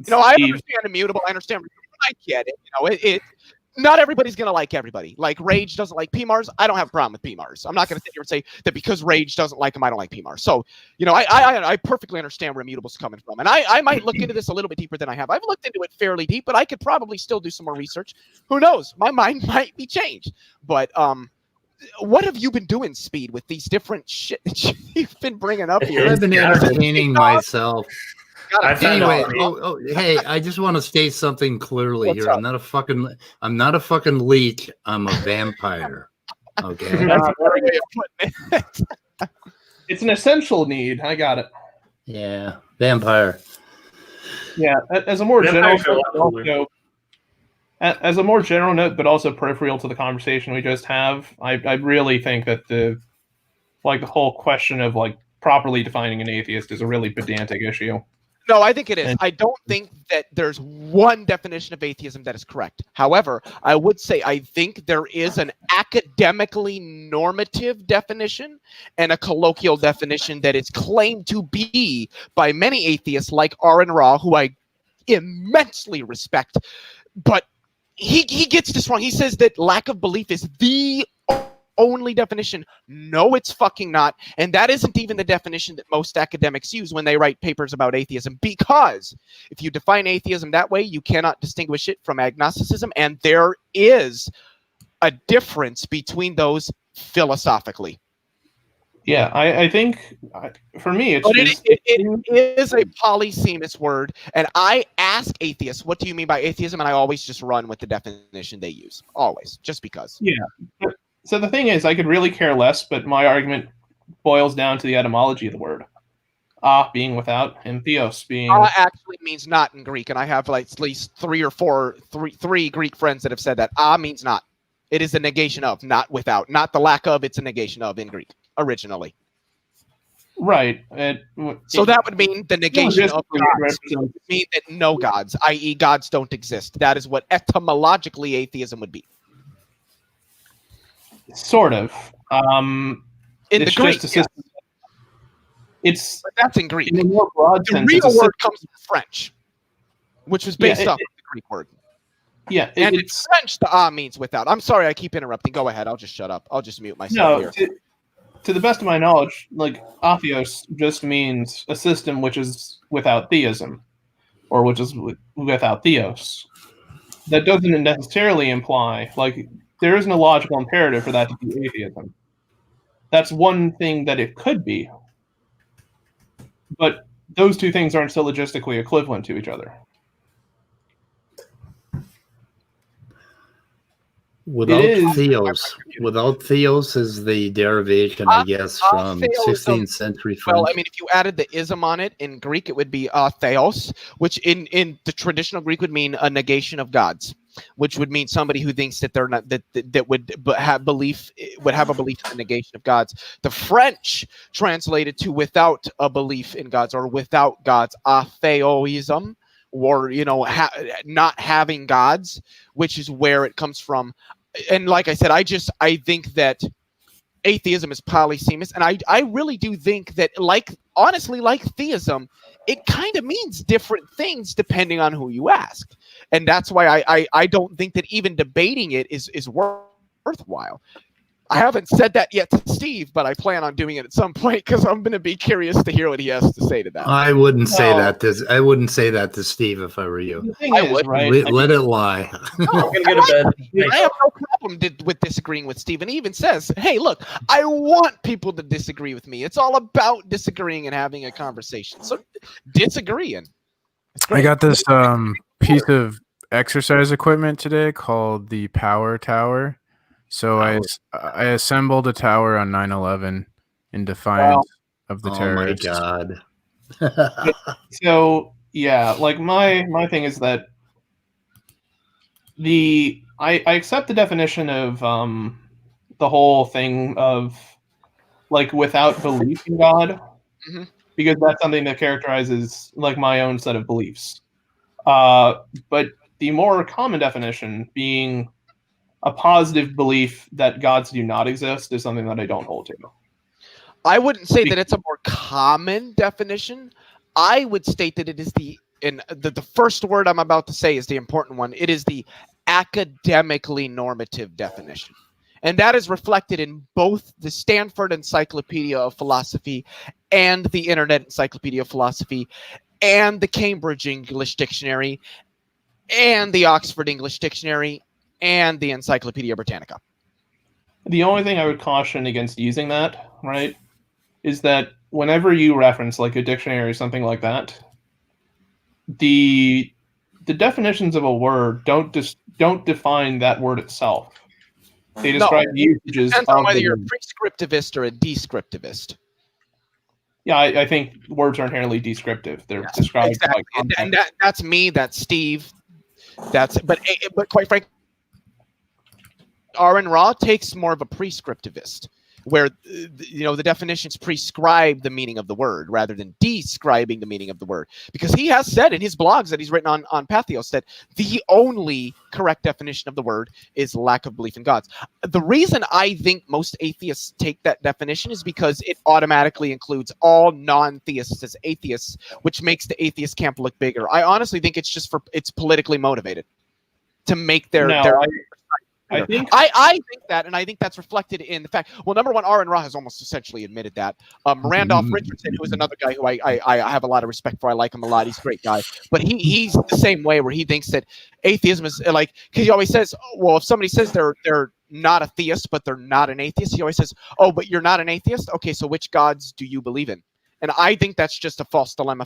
S3: I understand Immutable. I understand. I get it. Not everybody's gonna like everybody. Like Rage doesn't like PMARS. I don't have a problem with PMARS. I'm not gonna sit here and say that because Rage doesn't like him, I don't like PMARS. So I perfectly understand where Immutable's coming from, and I might look into this a little bit deeper than I have. I've looked into it fairly deep, but I could probably still do some more research. Who knows? My mind might be changed. But what have you been doing, Speed, with these different shit that you've been bringing up here?
S1: I've been entertaining myself. Anyway, hey, I just want to state something clearly here. I'm not a fucking leech. I'm a vampire. Okay.
S2: That's a very way of putting it. It's an essential need. I got it.
S1: Yeah, vampire.
S2: Yeah, as a more general note, but also peripheral to the conversation we just have, I really think that the whole question of properly defining an atheist is a really pedantic issue.
S3: No, I think it is. I don't think that there's one definition of atheism that is correct. However, I would say I think there is an academically normative definition and a colloquial definition that is claimed to be by many atheists like Aaron Ra, who I immensely respect. But he gets this wrong. He says that lack of belief is the only definition. No, it's fucking not. And that isn't even the definition that most academics use when they write papers about atheism, because if you define atheism that way, you cannot distinguish it from agnosticism, and there is a difference between those philosophically.
S2: Yeah, I think for me,
S3: it is a polysemous word, and I ask atheists, what do you mean by atheism? And I always just run with the definition they use, always, just because.
S2: Yeah. So the thing is, I could really care less, but my argument boils down to the etymology of the word. Being without, and theos being...
S3: actually means not in Greek, and I have at least three Greek friends that have said that. Means not. It is a negation of, not without. Not the lack of, it's a negation of in Greek, originally.
S2: Right.
S3: So that would mean the negation of gods. It would mean that no gods, i.e. gods don't exist. That is what etymologically atheism would be.
S2: Sort of.
S3: In the Greek, But that's in Greek.
S2: In a more broad
S3: the
S2: sense,
S3: real word comes from French, which was based off of the Greek word.
S2: Yeah,
S3: and in French, the means without. I'm sorry, I keep interrupting. Go ahead. I'll just shut up. I'll just mute myself here.
S2: To the best of my knowledge, like atheos just means a system which is without theism, or which is without theos. That doesn't necessarily imply like there isn't a logical imperative for that to be atheism. That's one thing that it could be, but those two things aren't still logistically equivalent to each other.
S1: Without theos is the derivation, I guess, from 16th century French.
S3: Well, I mean, if you added the ism on it in Greek, it would be theos, which in the traditional Greek would mean a negation of gods, which would mean somebody who thinks that they're not that would have a belief in the negation of gods. The French translated to without a belief in gods or without gods, atheoism, or not having gods, which is where it comes from. And like I said, I think that atheism is polysemous, and I really do think that, honestly, like theism, it kind of means different things depending on who you ask, and that's why I don't think that even debating it is worthwhile. I haven't said that yet to Steve, but I plan on doing it at some point because I'm going to be curious to hear what he has to say to that.
S1: I wouldn't say that to Steve if I were you.
S2: I would, right?
S1: Let it lie.
S5: I'm gonna go to bed.
S3: I have no problem with disagreeing with Steve, and he even says, "Hey, look, I want people to disagree with me. It's all about disagreeing and having a conversation. So disagreeing."
S6: I got this piece of exercise equipment today called the Power Tower. So I assembled a tower on 9/11 in defiance of the terrorists.
S1: Oh my God.
S2: So yeah, like my thing is that I accept the definition of the whole thing of like without belief in God, because that's something that characterizes like my own set of beliefs. But the more common definition being a positive belief that gods do not exist is something that I don't hold to.
S3: I wouldn't say that it's a more common definition. I would state that it is the first word I'm about to say is the important one. It is the academically normative definition. And that is reflected in both the Stanford Encyclopedia of Philosophy and the Internet Encyclopedia of Philosophy and the Cambridge English Dictionary and the Oxford English Dictionary and the Encyclopedia Britannica.
S2: The only thing I would caution against using that, right, is that whenever you reference like a dictionary or something like that, the definitions of a word don't define that word itself. They describe the usages.
S3: Depends on whether you're a prescriptivist or a descriptivist.
S2: Yeah, I think words are inherently descriptive. They're described.
S3: Exactly. And that's me. That's Steve. But quite frankly, Aaron Ra takes more of a prescriptivist, where the definitions prescribe the meaning of the word rather than describing the meaning of the word. Because he has said in his blogs that he's written on Patheos that the only correct definition of the word is lack of belief in gods. The reason I think most atheists take that definition is because it automatically includes all non-theists as atheists, which makes the atheist camp look bigger. I honestly think it's politically motivated to make their I think that, and I think that's reflected in the fact. Well, number one, Aaron Ra has almost essentially admitted that. Randolph Richardson, who is another guy who I have a lot of respect for. I like him a lot. He's a great guy, but he's the same way, where he thinks that atheism is like, because he always says, well, if somebody says they're not a theist but they're not an atheist, he always says, oh, but you're not an atheist. Okay, so which gods do you believe in? And I think that's just a false dilemma.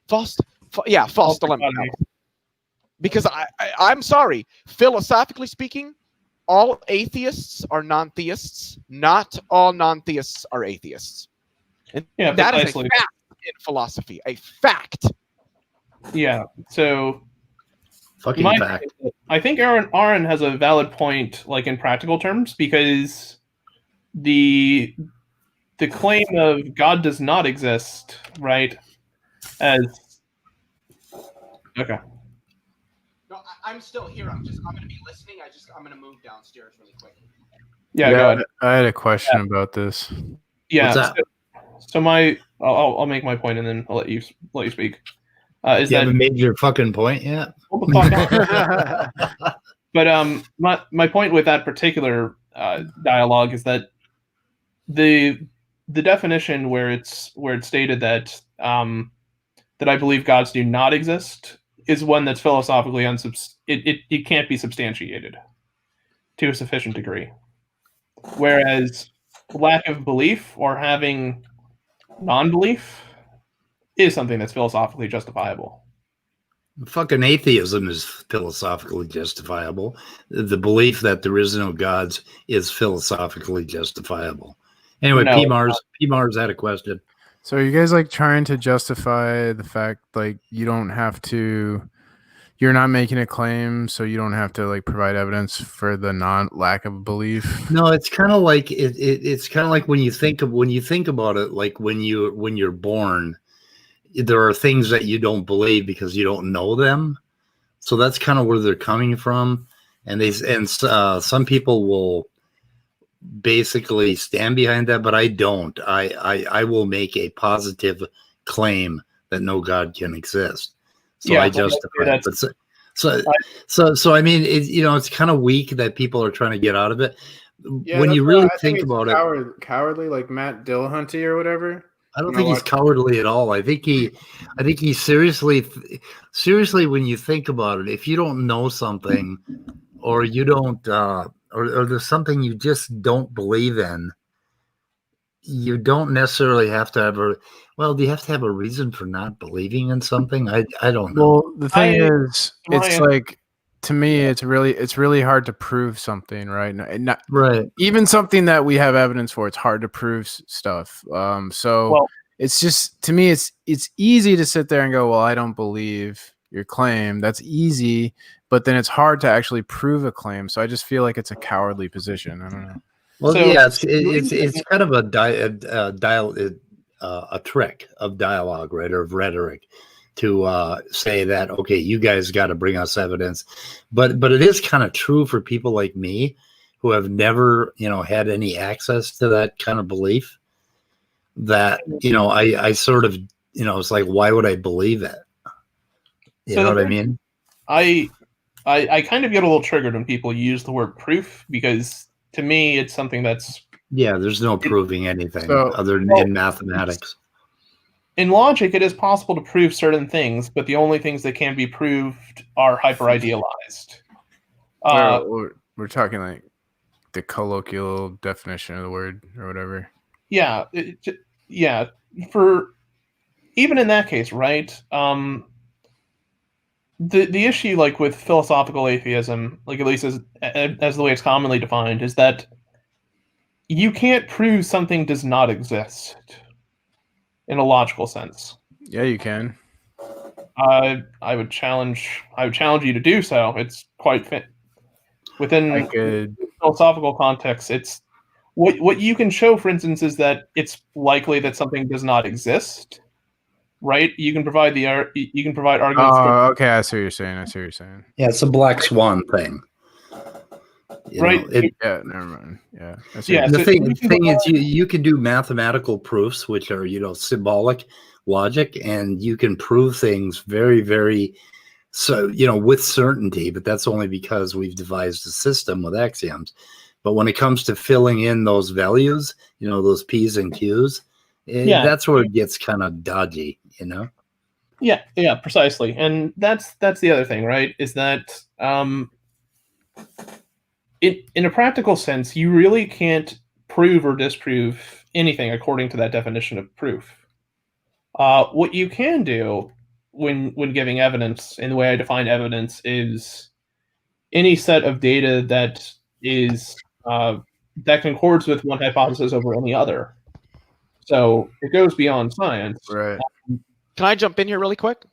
S3: False dilemma. Because I'm sorry, philosophically speaking, all atheists are non-theists. Not all non-theists are atheists. And that is a fact in philosophy. A fact.
S2: Yeah. So
S1: fucking fact.
S2: I think Aaron has a valid point, like in practical terms, because the claim of God does not exist, right? Okay.
S3: No, I'm still here. I'm going to be listening. I'm going to move downstairs really quick.
S2: Yeah, go ahead.
S6: I had a question about this.
S2: Yeah. So I'll make my point and then I'll let you speak.
S1: You haven't made your fucking point yet?
S2: Hold the fuck on. But my point with that particular dialogue is that the definition where it's stated that that I believe gods do not exist is one that's philosophically it can't be substantiated to a sufficient degree. Whereas lack of belief or having non-belief is something that's philosophically justifiable.
S1: Fucking atheism is philosophically justifiable. The belief that there is no gods is philosophically justifiable. Anyway,
S2: No,
S1: P Mars had a question.
S6: So are you guys like trying to justify the fact like you don't have to, you're not making a claim, so you don't have to like provide evidence for the lack of belief?
S1: No, it's kind of like it's kind of like when you think about it, like when you're born, there are things that you don't believe because you don't know them. So that's kind of where they're coming from, and some people will basically stand behind that, but I don't. I will make a positive claim that no God can exist. So I justify it. But so I mean, it's kind of weak that people are trying to get out of it.
S6: Yeah,
S1: when you really think about it,
S6: cowardly, like Matt Dillahunty or whatever.
S1: I don't think he's cowardly at all. I think he seriously, when you think about it, if you don't know something, or you don't, or there's something you just don't believe in, you don't necessarily have to have do you have to have a reason for not believing in something? I don't know.
S6: Well, the thing is, it's like, to me, it's really hard to prove something, right?
S1: Right.
S6: Even something that we have evidence for, it's hard to prove stuff. It's just, to me, it's easy to sit there and go, well, I don't believe your claim. That's easy, but then it's hard to actually prove a claim. So I just feel like it's a cowardly position. I don't know.
S1: Well, yeah, it's kind of a trick of dialogue, right, or of rhetoric, to say that, okay, you guys got to bring us evidence, but it is kind of true for people like me who have never had any access to that kind of belief, that I sort of it's like, why would I believe it? You know what I mean?
S2: I kind of get a little triggered when people use the word proof, because to me it's something that's
S1: there's no proving anything other than in mathematics.
S2: In logic, it is possible to prove certain things, but the only things that can be proved are hyper idealized.
S6: We're talking like the colloquial definition of the word or whatever.
S2: Yeah, for even in that case, right? The issue, like with philosophical atheism, like at least as the way it's commonly defined, is that you can't prove something does not exist in a logical sense.
S6: Yeah, you can.
S2: I would challenge you to do so. It's quite fit within philosophical context. It's what you can show, for instance, is that it's likely that something does not exist. Right? You can provide arguments.
S6: Oh, okay. I see what you're saying.
S1: Yeah, it's a black swan thing.
S2: Right?
S6: Yeah, never mind. Yeah.
S1: The thing is, you can do mathematical proofs, which are symbolic logic, and you can prove things very, very with certainty. But that's only because we've devised a system with axioms. But when it comes to filling in those values, those P's and Q's, that's where it gets kind of dodgy,
S2: Yeah, precisely. And that's the other thing, right? Is that in a practical sense, you really can't prove or disprove anything according to that definition of proof. What you can do when giving evidence, in the way I define evidence, is any set of data that is that concords with one hypothesis over any other. So it goes beyond science.
S6: Right.
S3: Can I jump in here really quick?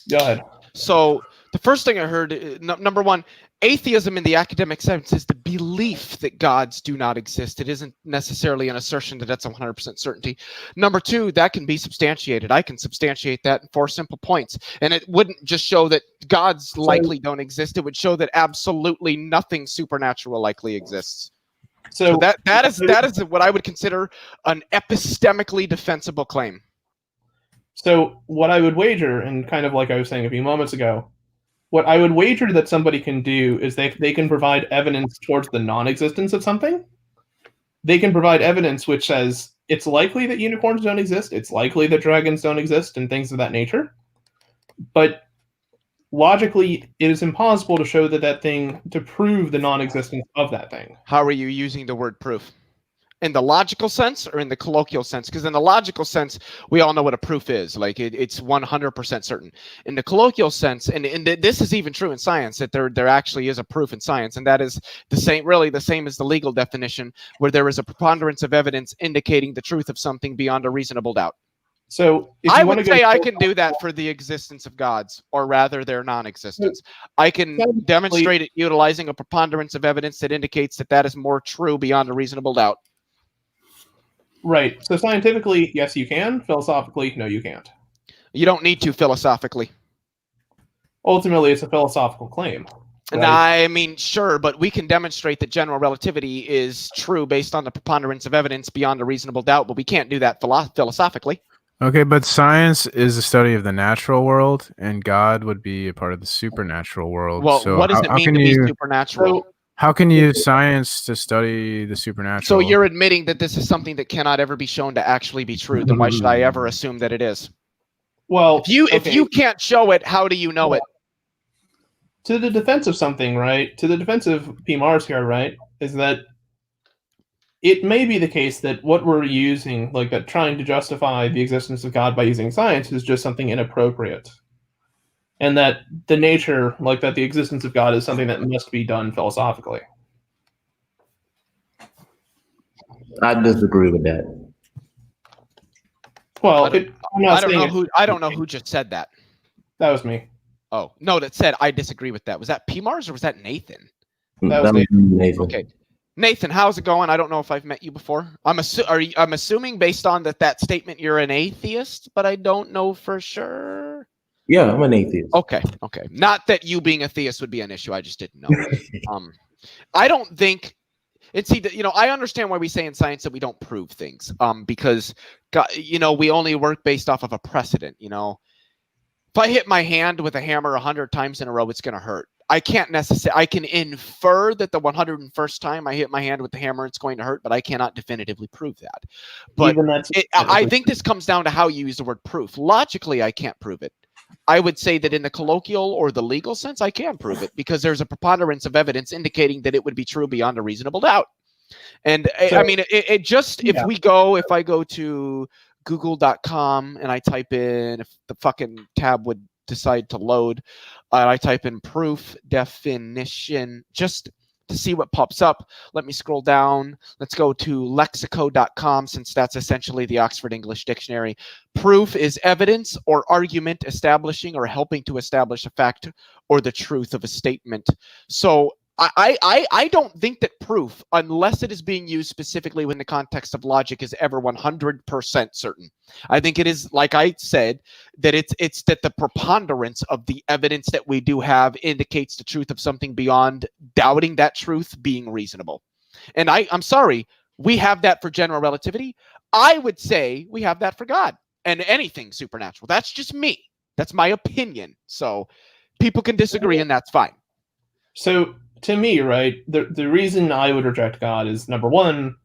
S2: Go ahead.
S3: So the first thing I heard, number one, atheism in the academic sense is the belief that gods do not exist. It isn't necessarily an assertion that that's 100% certainty. Number two, that can be substantiated. I can substantiate that in 4 simple points. And it wouldn't just show that gods likely don't exist. It would show that absolutely nothing supernatural likely exists. So that is what I would consider an epistemically defensible claim.
S2: So what I would wager, and kind of like I was saying a few moments ago, what I would wager that somebody can do is they can provide evidence towards the non-existence of something. They can provide evidence which says it's likely that unicorns don't exist, it's likely that dragons don't exist, and things of that nature. But logically, it is impossible to show to prove the non-existence of that thing.
S3: How are you using the word proof? In the logical sense or in the colloquial sense? Because in the logical sense, we all know what a proof is. Like it's 100% certain. In the colloquial sense, and this is even true in science, that there actually is a proof in science, and that is the same as the legal definition, where there is a preponderance of evidence indicating the truth of something beyond a reasonable doubt.
S2: So
S3: I would say I can do that for the existence of gods, or rather their non-existence. I can demonstrate it utilizing a preponderance of evidence that indicates that is more true beyond a reasonable doubt.
S2: Right. So scientifically, yes, you can. Philosophically, no, you can't.
S3: You don't need to philosophically.
S2: Ultimately, it's a philosophical claim.
S3: Right? I mean, sure, but we can demonstrate that general relativity is true based on the preponderance of evidence beyond a reasonable doubt, but we can't do that philosophically.
S6: Okay, but science is a study of the natural world, and God would be a part of the supernatural world.
S3: Well,
S6: so
S3: what does it mean to be supernatural?
S6: How can you use science to study the supernatural?
S3: So you're admitting that this is something that cannot ever be shown to actually be true. Then why should I ever assume that it is?
S2: Well,
S3: if you can't show it, how do you know it?
S2: To the defense of something, right? To the defense of P. Mars here, right? Is that it may be the case that what we're using, like that trying to justify the existence of God by using science, is just something inappropriate. And that the nature, like that the existence of God is something that must be done philosophically.
S7: I disagree with that.
S2: Well,
S3: I don't know who just said that.
S2: That was me.
S3: Oh, no, that said I disagree with that. Was that P. Mars or was that Nathan?
S2: That was Nathan.
S3: Okay. Nathan, how's it going? I don't know if I've met you before. I'm assuming based on that statement you're an atheist, but I don't know for sure.
S7: Yeah, I'm an atheist.
S3: Okay. Not that you being a theist would be an issue. I just didn't know. I don't think. And see, I understand why we say in science that we don't prove things. Because, we only work based off of a precedent. If I hit my hand with a hammer 100 times in a row, it's going to hurt. I can't necessarily. I can infer that the 101st time I hit my hand with the hammer, it's going to hurt, but I cannot definitively prove that. But I think this comes down to how you use the word proof. Logically, I can't prove it. I would say that in the colloquial or the legal sense, I can prove it because there's a preponderance of evidence indicating that it would be true beyond a reasonable doubt. And if I go to google.com and I type in, if the fucking tab would decide to load, I type in proof definition just to see what pops up. Let me scroll down. Let's go to lexico.com, since that's essentially the Oxford English Dictionary. Proof is evidence or argument establishing or helping to establish a fact or the truth of a statement. So I don't think that proof, unless it is being used specifically in the context of logic, is ever 100% certain. I think it is, like I said, that it's that the preponderance of the evidence that we do have indicates the truth of something beyond doubting that truth being reasonable. And I'm sorry, we have that for general relativity. I would say we have that for God and anything supernatural. That's just me. That's my opinion. So people can disagree, and that's fine.
S2: So to me, right, the reason I would reject God is, number one,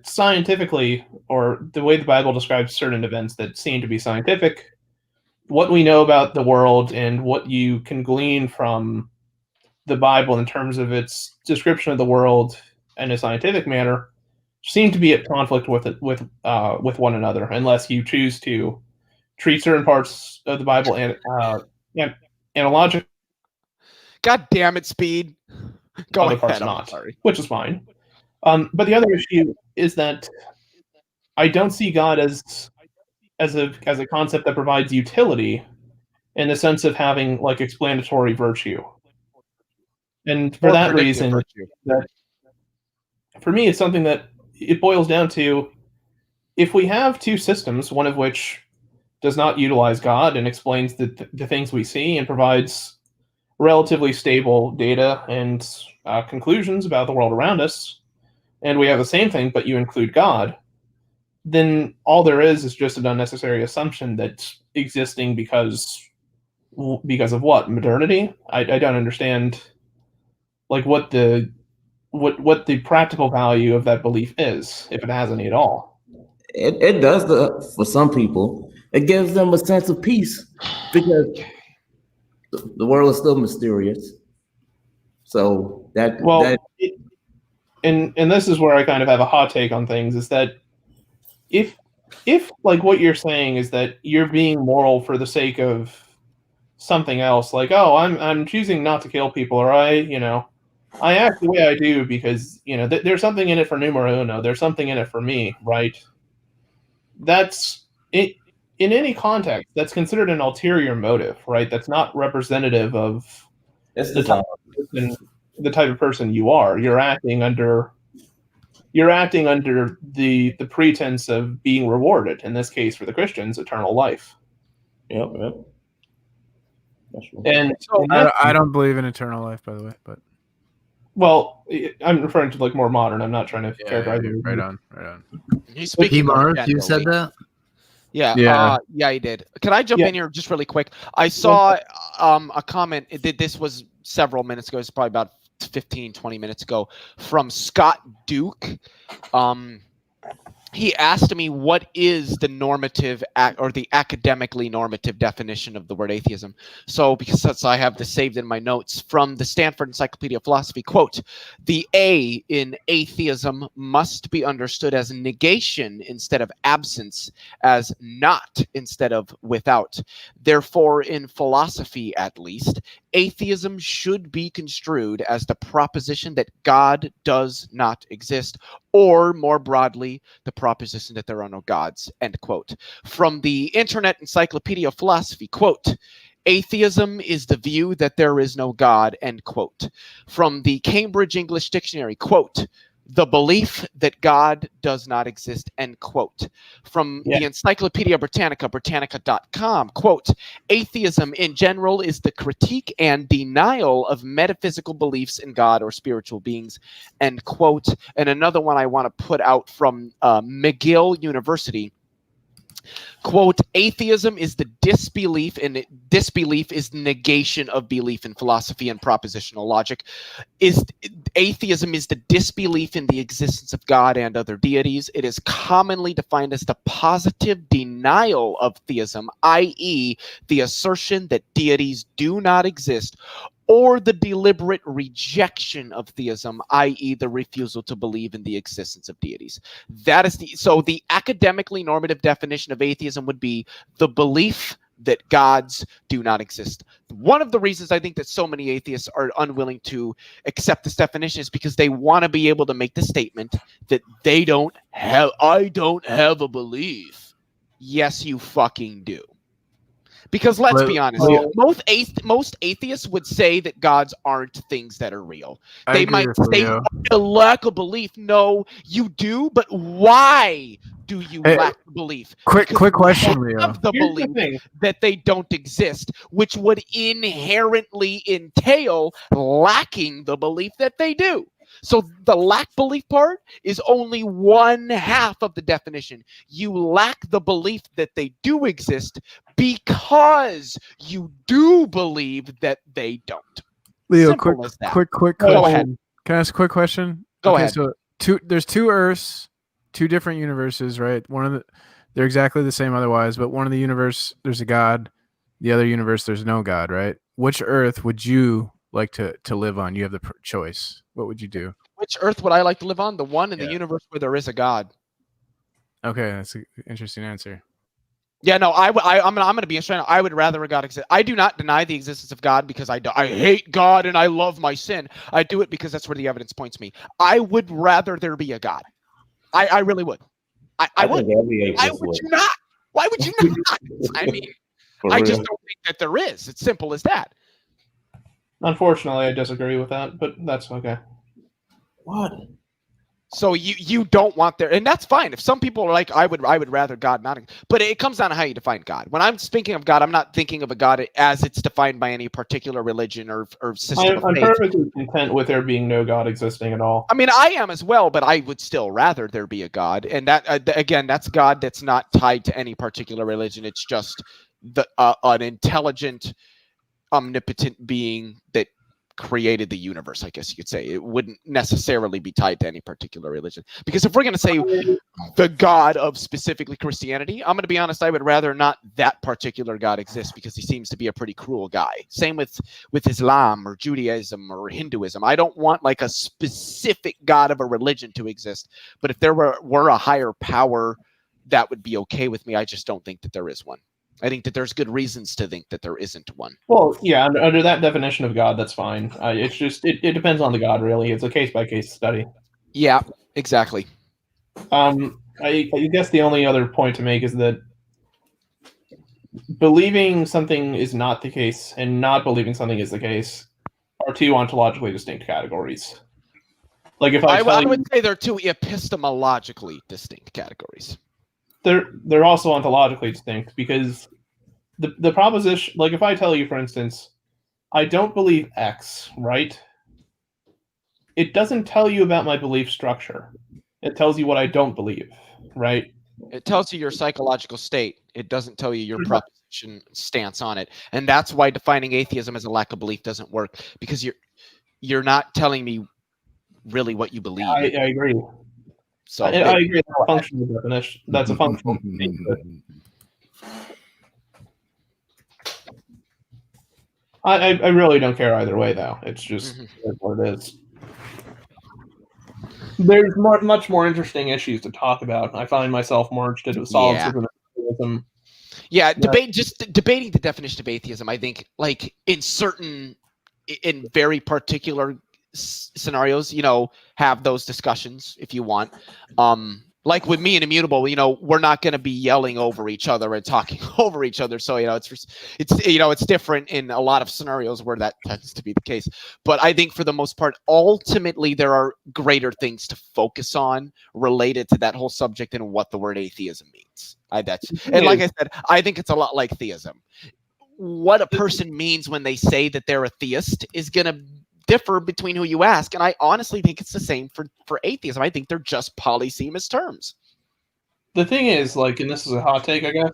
S2: scientifically, or the way the Bible describes certain events that seem to be scientific, what we know about the world and what you can glean from the Bible in terms of its description of the world in a scientific manner seem to be at conflict with one another, unless you choose to treat certain parts of the Bible analogically.
S3: God damn it, Speed. Go
S2: other parts
S3: ahead,
S2: not,
S3: sorry.
S2: which is fine. But the other issue is that I don't see God as a concept that provides utility in the sense of having like explanatory virtue. And for that reason, that for me, it's something that it boils down to: if we have two systems, one of which does not utilize God and explains the things we see and provides relatively stable data and conclusions about the world around us, and we have the same thing, but you include God, then all there is just an unnecessary assumption that's existing because of what? Modernity? I don't understand like what the practical value of that belief is, if it has any at all.
S7: It does for some people. It gives them a sense of peace because the world is still mysterious. So and
S2: this is where I kind of have a hot take on things, is that if like what you're saying is that you're being moral for the sake of something else, like, oh, I'm choosing not to kill people, or I act the way I do because there's something in it for numero uno, there's something in it for me, right? That's it. In any context, that's considered an ulterior motive, right? That's not representative of the type of person you are. You're acting under the pretense of being rewarded. In this case, for the Christians, eternal life.
S7: Yep. That's right.
S2: And
S6: I don't believe in eternal life, by the way, but
S2: well, I'm referring to like more modern. I'm not trying to characterize it.
S6: Right on.
S3: He's speaking
S1: Marv, you said that?
S3: Yeah, he did. Can I jump in here just really quick? I saw a comment. This was several minutes ago. It's probably about 15, 20 minutes ago from Scott Duke. He asked me, what is the normative or the academically normative definition of the word atheism? So because I have this saved in my notes from the Stanford Encyclopedia of Philosophy, quote, the A in atheism must be understood as negation instead of absence, as not instead of without. Therefore, in philosophy at least, atheism should be construed as the proposition that God does not exist, or more broadly, the proposition that there are no gods, end quote. From the Internet Encyclopedia of Philosophy, quote, atheism is the view that there is no God, end quote. From the Cambridge English Dictionary, quote, the belief that God does not exist, end quote. From the Encyclopedia Britannica, Britannica.com, quote, atheism in general is the critique and denial of metaphysical beliefs in God or spiritual beings, end quote. And another one I want to put out from McGill University, quote, atheism is the disbelief, and disbelief is negation of belief in philosophy and propositional logic. Atheism is the disbelief in the existence of God and other deities. It is commonly defined as the positive denial of theism, i.e., the assertion that deities do not exist, or the deliberate rejection of theism, i.e., the refusal to believe in the existence of deities. So the academically normative definition of atheism would be the belief that gods do not exist. One of the reasons I think that so many atheists are unwilling to accept this definition is because they want to be able to make the statement that I don't have a belief. Yes, you fucking do. Because let's be honest, most atheists would say that gods aren't things that are real. They might say a lack of belief. No, you do, but why do you lack belief?
S6: Quick question, Leo.
S3: Have the belief that they don't exist, which would inherently entail lacking the belief that they do. So the lack belief part is only one half of the definition. You lack the belief that they do exist because you do believe that they don't.
S6: Leo, quick question.
S3: Go ahead.
S6: Can I ask a quick question?
S3: Go ahead.
S6: So there's two Earths, two different universes, right? They're exactly the same otherwise, but one of the universe there's a God, the other universe there's no God, right? Which Earth would you like to live on? You have the choice. What would you do?
S3: Which Earth would I like to live on? The one in the universe where there is a God.
S6: Okay, that's an interesting answer.
S3: Yeah, no, I'm going to be straight. I would rather a God exist. I do not deny the existence of God because I hate God and I love my sin. I do it because that's where the evidence points me. I would rather there be a God. I really would. I would. Why would you not? Why would you not? I mean, I just don't think that there is. It's simple as that.
S2: Unfortunately, I disagree with that, but that's okay.
S7: What?
S3: So you don't want there, and that's fine. If some people are like, I would rather God not, but it comes down to how you define God. When I'm speaking of God, I'm not thinking of a God as it's defined by any particular religion or system of faith.
S2: I'm perfectly content with there being no God existing at all.
S3: I mean, I am as well, but I would still rather there be a God, and that again, that's God that's not tied to any particular religion. It's just an intelligent, omnipotent being that created the universe, I guess you could say. It wouldn't necessarily be tied to any particular religion. Because if we're going to say the God of specifically Christianity, I'm going to be honest, I would rather not that particular God exist because he seems to be a pretty cruel guy. Same with Islam or Judaism or Hinduism. I don't want like a specific God of a religion to exist. But if there were a higher power, that would be okay with me. I just don't think that there is one. I think that there's good reasons to think that there isn't one.
S2: Well, yeah, under that definition of God, that's fine. It's just it depends on the God, really. It's a case by case study.
S3: Yeah, exactly.
S2: I guess the only other point to make is that believing something is not the case and not believing something is the case are two ontologically distinct categories. Like if I
S3: would say they're two epistemologically distinct categories.
S2: They're also ontologically distinct because the proposition, like if I tell you, for instance, I don't believe X, right? It doesn't tell you about my belief structure. It tells you what I don't believe, right?
S3: It tells you your psychological state. It doesn't tell you your proposition stance on it. And that's why defining atheism as a lack of belief doesn't work, because you're not telling me really what you believe.
S2: I agree.
S3: So
S2: I agree. That's a functional definition. That's a functional. I really don't care either way, though. It's just what it is. There's much more interesting issues to talk about. I find myself more interested in solipsism.
S3: Yeah, debating the definition of atheism. I think, like in very particular scenarios, have those discussions if you want. Like with me and Immutable, we're not going to be yelling over each other and talking over each other. So, it's different in a lot of scenarios where that tends to be the case. But I think for the most part, ultimately, there are greater things to focus on related to that whole subject and what the word atheism means. And like I said, I think it's a lot like theism. What a person means when they say that they're a theist is going to differ between who you ask, and I honestly think it's the same for atheism. I think they're just polysemous terms.
S2: The thing is, like, and this is a hot take, I guess,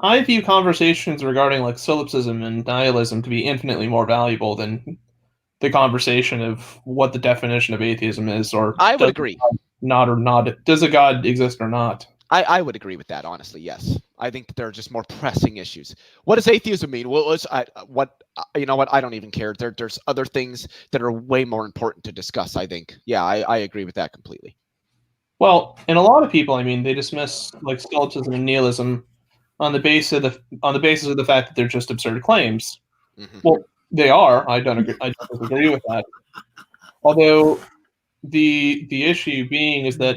S2: I view conversations regarding like solipsism and nihilism to be infinitely more valuable than the conversation of what the definition of atheism is, or
S3: I would agree.
S2: Does a God exist or not?
S3: I would agree with that, honestly. Yes, I think that there are just more pressing issues. What does atheism mean? Well, you know what? I don't even care. There's other things that are way more important to discuss. I think. Yeah, I agree with that completely.
S2: Well, and a lot of people, I mean, they dismiss like solipsism and nihilism on the basis of the fact that they're just absurd claims. Mm-hmm. Well, they are. I don't agree with that. Although the issue being is that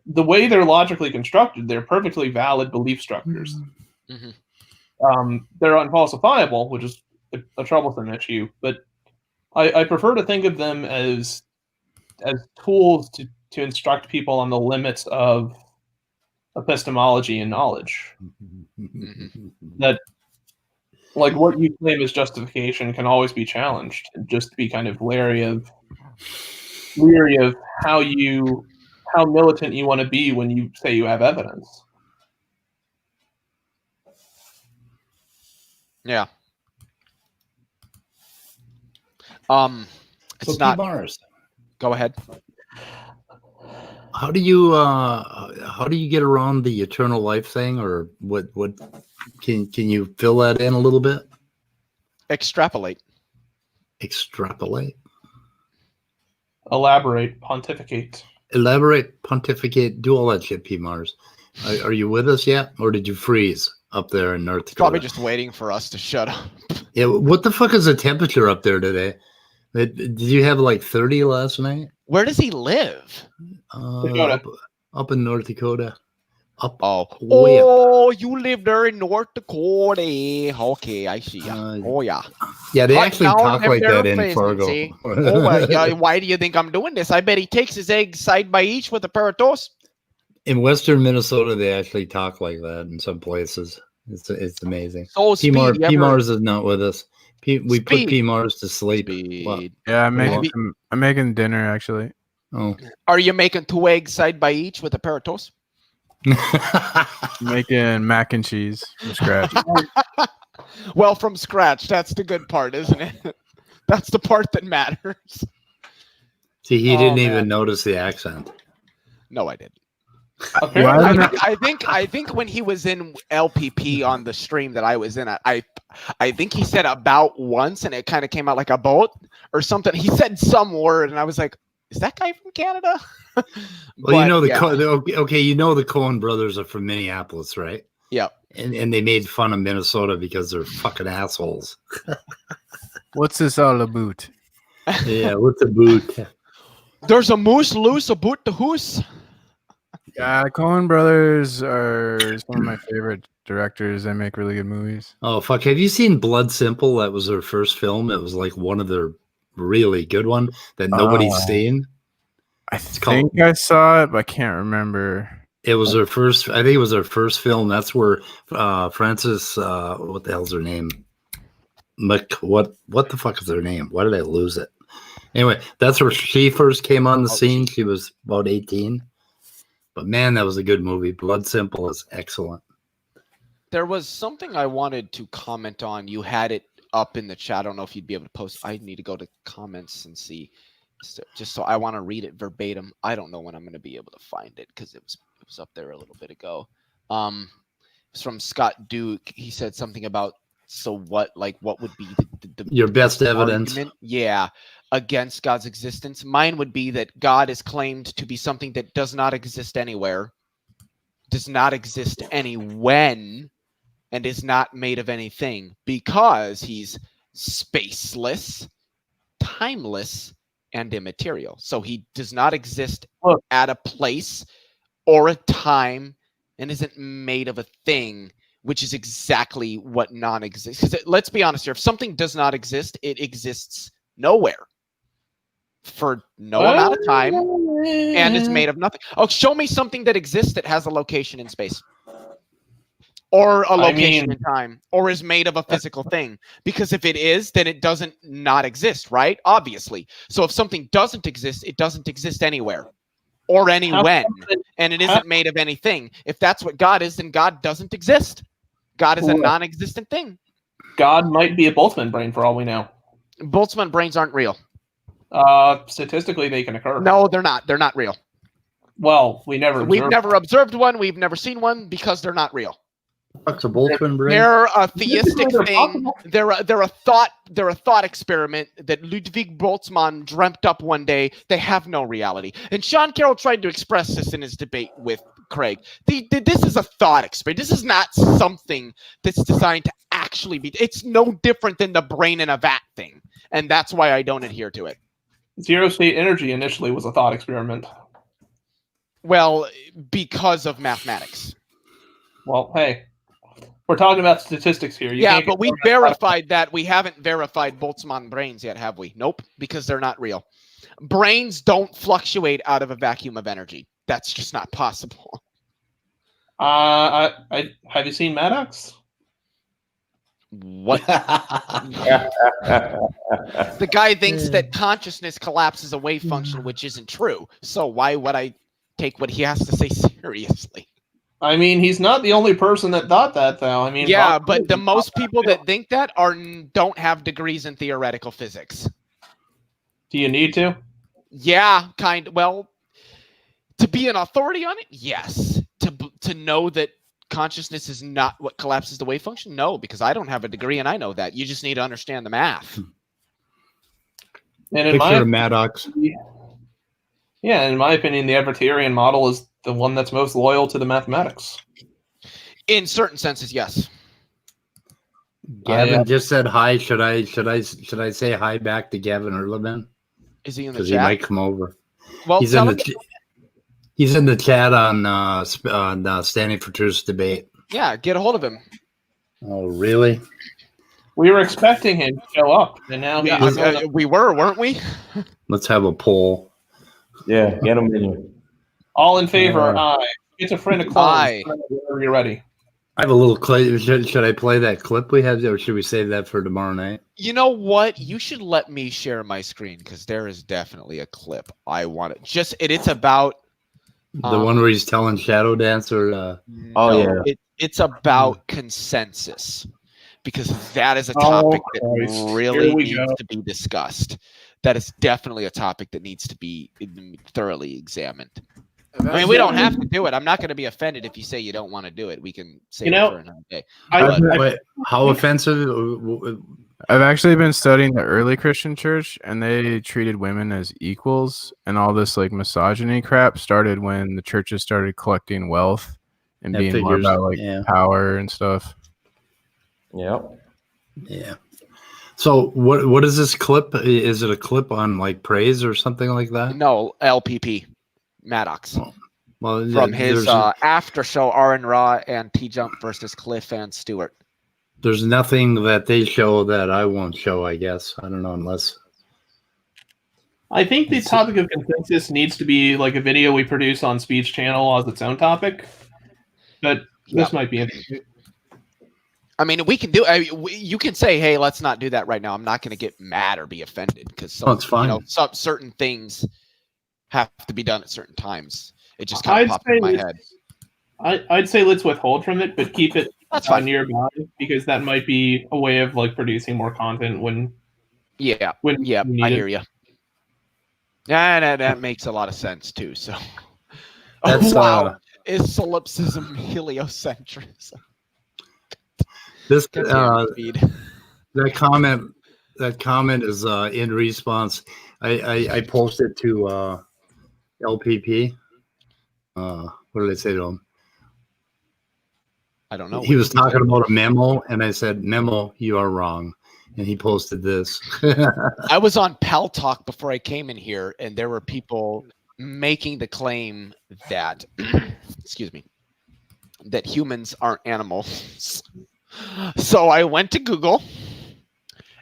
S2: the way they're logically constructed, they're perfectly valid belief structures. Mm-hmm. They're unfalsifiable, which is a troublesome issue. But I prefer to think of them as tools to instruct people on the limits of epistemology and knowledge. Mm-hmm. That, like, what you claim as justification can always be challenged, and just be kind of leery of how militant you want to be when you say you have evidence.
S3: Yeah. It's
S1: so
S3: not
S1: Mars.
S3: Go ahead.
S1: How do you get around the eternal life thing, or what can you fill that in a little bit?
S3: Extrapolate.
S2: Elaborate, pontificate.
S1: Elaborate, pontificate, do all that shit, P. Mars. Are you with us yet, or did you freeze up there in North Dakota?
S3: Probably just waiting for us to shut up.
S1: Yeah, what the fuck is the temperature up there today? Did you have like 30 last night?
S3: Where does he live?
S1: Up in North Dakota. Up.
S3: Oh,
S1: Way up.
S3: you live there in North Dakota. Okay, I see ya. Oh yeah.
S1: Yeah, they
S3: Cut
S1: actually
S3: down
S1: talk
S3: them
S1: like
S3: there
S1: that in Fargo.
S3: pheasants, Oh, well, yeah, why do you think I'm doing this? I bet he takes his eggs side by each with a pair of toes.
S1: In Western Minnesota, they actually talk like that in some places. It's amazing.
S3: So
S1: P Mars is not with us. We put P Mars to sleep.
S6: Yeah, I'm making dinner actually.
S1: Oh,
S3: are you making 2 eggs side by each with a pair of toes?
S6: Making mac and cheese from scratch.
S3: Well, from scratch. That's the good part, isn't it? That's the part that matters.
S1: See, he didn't even notice the accent.
S3: No, I didn't. I think when he was in LPP on the stream that I was in, I think he said about once, and it kind of came out like a boat or something. He said some word, and I was like, "Is that guy from Canada?"
S1: Well, you know the Coen brothers are from Minneapolis, right?
S3: Yeah,
S1: and they made fun of Minnesota because they're fucking assholes.
S6: What's this all about?
S1: Yeah, what's a boot?
S3: There's a moose loose about the hoose.
S6: Yeah, Coen brothers are some of my favorite directors. They make really good movies.
S1: Oh fuck! Have you seen Blood Simple? That was their first film. It was like one of their really good one that nobody's seen.
S6: I think I saw it, but I can't remember.
S1: It was their first. I think it was their first film. That's where Frances. What the hell's her name? What the fuck is her name? Why did I lose it? Anyway, that's where she first came on the scene. She was about 18. But man, that was a good movie. Blood Simple is excellent.
S3: There was something I wanted to comment on. You had it up in the chat. I don't know if you'd be able to post. I need to go to comments and see. Just so I want to read it verbatim. I don't know when I'm going to be able to find it because it was up there a little bit ago. It's from Scott Duke. He said something about what would be the
S1: your best evidence?
S3: Argument? Yeah, against God's existence. Mine would be that God is claimed to be something that does not exist anywhere, does not exist anywhen, and is not made of anything because he's spaceless, timeless, and immaterial. So he does not exist at a place or a time and isn't made of a thing, which is exactly what non-exists. Because let's be honest here, if something does not exist, it exists nowhere for no amount of time and is made of nothing. Oh, show me something that exists that has a location in space or a location in time or is made of a physical thing. Because if it is, then it doesn't not exist, right? Obviously. So if something doesn't exist, it doesn't exist anywhere or anywhen, and it isn't made of anything. If that's what God is, then God doesn't exist. God is a non-existent thing.
S2: God might be a Boltzmann brain for all we know.
S3: Boltzmann brains aren't real.
S2: Statistically, they can occur.
S3: No, they're not. They're not real.
S2: Well, we've never
S3: observed one. We've never seen one because they're not real.
S1: What's a Boltzmann brain?
S3: They're a theistic thing. They're a thought experiment that Ludwig Boltzmann dreamt up one day. They have no reality. And Sean Carroll tried to express this in his debate with Craig. This is a thought experiment. This is not something that's designed to actually be. It's no different than the brain in a vat thing, and that's why I don't adhere to it.
S2: Zero state energy initially was a thought experiment.
S3: Well, because of mathematics.
S2: Well, hey, we're talking about statistics here.
S3: But we verified that. We haven't verified Boltzmann brains yet, have we? Nope, because they're not real. Brains don't fluctuate out of a vacuum of energy. That's just not possible.
S2: Have you seen Maddox?
S3: What? The guy thinks that consciousness collapses a wave function, which isn't true. So why would I take what he has to say seriously?
S2: I mean, he's not the only person that thought that, though. I mean,
S3: yeah, but the most people that think that don't have degrees in theoretical physics.
S2: Do you need to?
S3: Yeah, well, to be an authority on it, yes. To know that consciousness is not what collapses the wave function, no, because I don't have a degree and I know that. You just need to understand the math.
S2: And in
S1: Maddox.
S2: Yeah, in my opinion, the Evertarian model is the one that's most loyal to the mathematics.
S3: In certain senses, yes.
S1: Gavin just said hi. Should I say hi back to Gavin Erleman?
S3: Is he in the chat?
S1: Because he might come over.
S3: Well,
S1: he's in the He's in the chat on Standing for Truth's debate.
S3: Yeah, get a hold of him.
S1: Oh, really?
S2: We were expecting him to show up, and now
S3: we were, weren't we?
S1: Let's have a poll.
S7: Yeah, get him in here.
S2: All in favor, aye. It's a friend of clones. Whenever you're ready.
S1: I have a little clip. Should I play that clip we had, or should we save that for tomorrow night?
S3: You know what? You should let me share my screen because there is definitely a clip. I want it. It's about
S1: the one where he's telling Shadow Dancer.
S3: It's about consensus because that is a topic that really needs to be discussed. That is definitely a topic that needs to be thoroughly examined. I mean, we don't have to do it. I'm not going to be offended if you say you don't want to do it. We can say it for another day.
S1: How offensive?
S6: I've actually been studying the early Christian church, and they treated women as equals, and all this like misogyny crap started when the churches started collecting wealth and being more about power and stuff.
S7: Yep.
S1: Yeah. So what is this clip? Is it a clip on like praise or something like that?
S3: No, LPP. Maddox.
S1: Well,
S3: from his after show R&R Raw and T-Jump versus Cliff and Stewart.
S1: There's nothing that they show that I won't show, I guess. I don't know, unless...
S2: I think the topic of consensus needs to be like a video we produce on Speed's channel as its own topic. But this might be interesting.
S3: I mean, we can do. You can say, "Hey, let's not do that right now." I'm not going to get mad or be offended because some certain things have to be done at certain times. It just kind of popped in my head.
S2: I'd say let's withhold from it, but keep it nearby because that might be a way of like producing more content when.
S3: I hear you. Yeah, that makes a lot of sense too. So,
S1: that's
S3: wow, is solipsism heliocentrism?
S1: This that comment is in response. I posted to LPP. What did I say to him?
S3: I don't know.
S1: He was talking about a memo, and I said, "Memo, you are wrong." And he posted this.
S3: I was on Pal Talk before I came in here, and there were people making the claim that, excuse me, that humans aren't animals. So I went to Google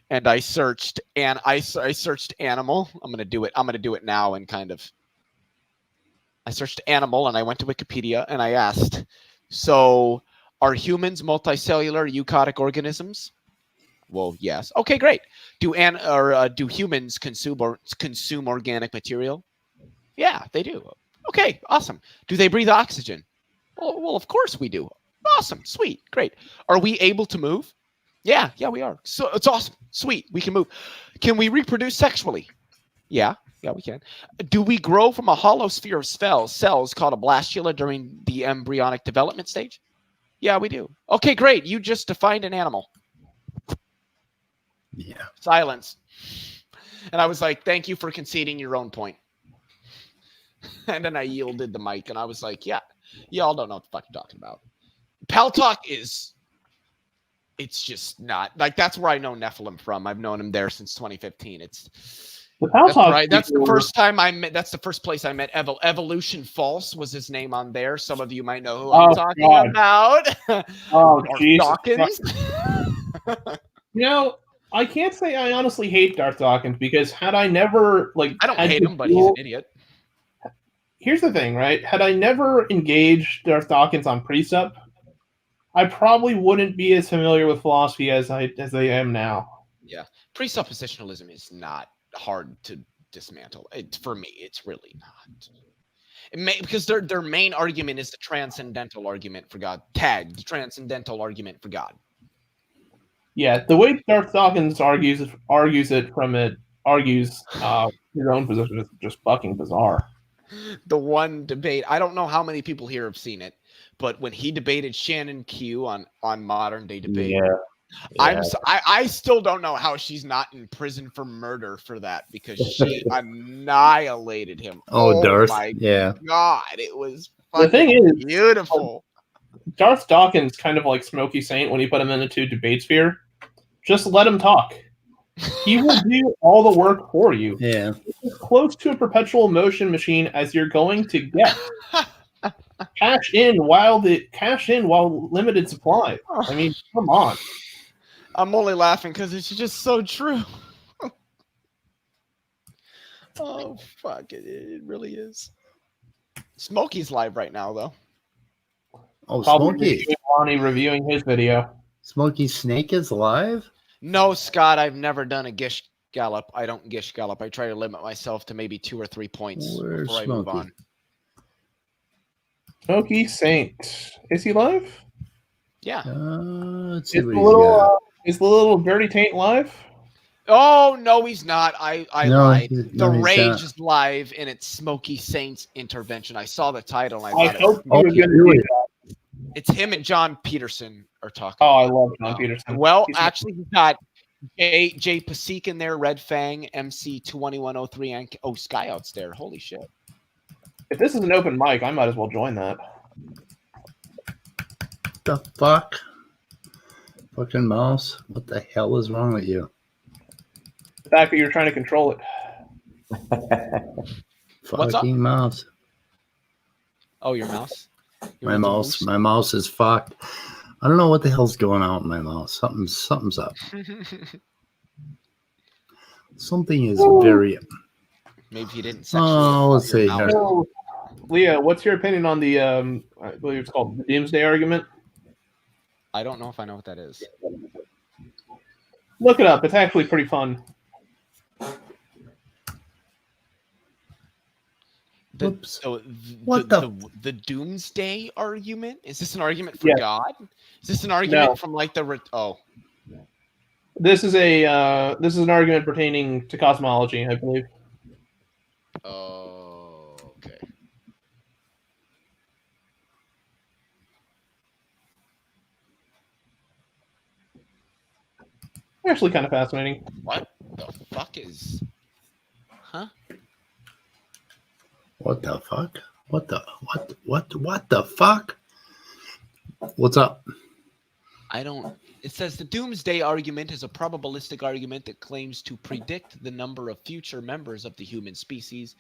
S3: and I searched, and I searched animal. I'm gonna do it now, and kind of. I searched animal, and I went to Wikipedia, and I asked, so are humans multicellular eukaryotic organisms? Well, yes. Okay, great. Do humans consume organic material? Yeah, they do. Okay, awesome. Do they breathe oxygen? Well, of course we do. Awesome, sweet, great. Are we able to move? Yeah, we are. So it's awesome, sweet. We can move. Can we reproduce sexually? Yeah, we can. Do we grow from a hollow sphere of cells called a blastula during the embryonic development stage? Yeah, we do. Okay, great. You just defined an animal.
S1: Yeah.
S3: Silence. And I was like, thank you for conceding your own point. And then I yielded the mic, and I was like, yeah, y'all don't know what the fuck you're talking about. Pal Talk it's just not like, that's where I know Nephilim from. I've known him there since 2015. That's the first time I met. That's the first place I met. Evolution False was his name on there. Some of you might know who I'm talking about.
S2: Oh, Jesus.
S3: Dawkins.
S2: I can't say I honestly hate Darth Dawkins because had I never I
S3: don't hate him, but he's an idiot.
S2: Here's the thing, right? Had I never engaged Darth Dawkins on Precept, I probably wouldn't be as familiar with philosophy as I am now.
S3: Yeah, presuppositionalism is not hard to dismantle. For me, it's really not. Because their main argument is the transcendental argument for God. The transcendental argument for God.
S2: Yeah, the way Darth Dawkins argues his own position is just fucking bizarre.
S3: The one debate, I don't know how many people here have seen it, but when he debated Shannon Q on Modern Day Debate, I still don't know how she's not in prison for murder for that, because she annihilated him.
S1: Oh, Darth.
S3: My
S1: God,
S3: it was
S2: the thing is
S3: beautiful.
S2: Darth Dawkins kind of like Smokey Saint when you put him into debate sphere. Just let him talk. He will do all the work for you.
S1: Yeah.
S2: It's as close to a perpetual motion machine as you're going to get. Cash in while limited supply. I mean, come on.
S3: I'm only laughing because it's just so true. Oh fuck it really is. Smokey's live right now though.
S1: Oh,
S2: Probably
S1: Smokey.
S2: reviewing his video.
S1: Smokey Snake is live?
S3: No, Scott, I've never done a Gish Gallop. I don't Gish Gallop. I try to limit myself to maybe 2 or 3 points
S1: Where's
S3: before I move
S1: Smokey?
S3: on.
S2: Smokey Saint. Is he live?
S3: Yeah.
S1: Let's see
S2: Is
S1: what
S2: the
S1: he's
S2: little
S1: got.
S2: is the little Dirty Taint live?
S3: Oh no, he's not. I
S1: No,
S3: lied.
S1: he's
S3: The Rage
S1: not.
S3: is live, and it's Smokey Saint's intervention. I saw the title. And
S2: I
S3: I thought
S2: hope
S1: Oh,
S2: you were going to do
S1: really?
S2: that.
S3: it's him and John Peterson are talking.
S2: Oh, I love John Peterson.
S3: Well,
S2: He's
S3: actually, he's got Jay Pasek in there, Red Fang, MC 21103, and Skyouts there. Holy shit!
S2: If this is an open mic, I might as well join that.
S1: The fuck? Fucking mouse. What the hell is wrong with you?
S2: The fact that you're trying to control it.
S3: What's up?
S1: Fucking mouse.
S3: Oh, your mouse.
S1: My mouse is fucked. I don't know what the hell's going on with my mouse. Something's up. Something is very.
S3: Maybe he didn't sexually.
S1: Oh, let's see
S3: your
S1: here.
S3: mouse.
S2: So, Leah, what's your opinion on the I believe it's called the Doomsday argument?
S3: I don't know if I know what that is.
S2: Look it up. It's actually pretty fun.
S1: Whoops.
S3: What
S1: the-
S3: the Doomsday argument? Is this an argument for
S2: Yes.
S3: God? Is this an argument
S2: No.
S3: from like the
S2: This is an argument pertaining to cosmology, I believe.
S3: Oh, okay.
S2: Actually, kind of fascinating.
S3: What the fuck is? Huh?
S1: What the fuck? What the fuck? What's up?
S3: I don't. It says the Doomsday argument is a probabilistic argument that claims to predict the number of future members of the human species,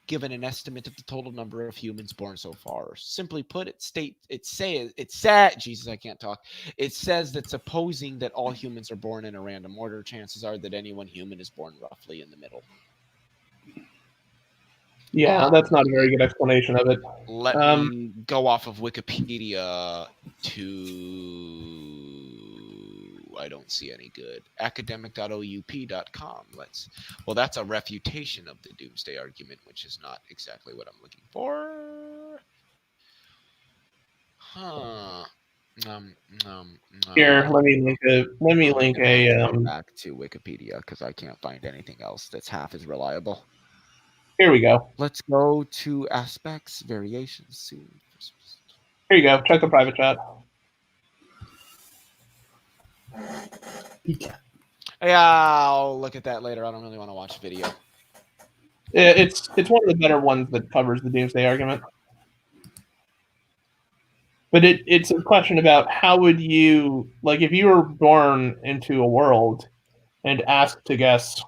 S3: given an estimate of the total number of humans born so far. Simply put, it says Jesus, I can't talk. It says that supposing that all humans are born in a random order, chances are that any one human is born roughly in the middle.
S2: Yeah, that's not a very good explanation of it.
S3: Let me go off of Wikipedia to. I don't see any good. Academic.oup.com. Well, that's a refutation of the Doomsday argument, which is not exactly what I'm looking for. Huh.
S2: Here, let me link a.
S3: Back to Wikipedia because I can't find anything else that's half as reliable.
S2: Here we go.
S3: Let's go to aspects, variations, soon.
S2: Here you go. Check the private chat.
S1: Yeah.
S3: I'll look at that later. I don't really want to watch video.
S2: It's one of the better ones that covers the Doomsday argument. But it's a question about how would you, like, if you were born into a world and asked to guess,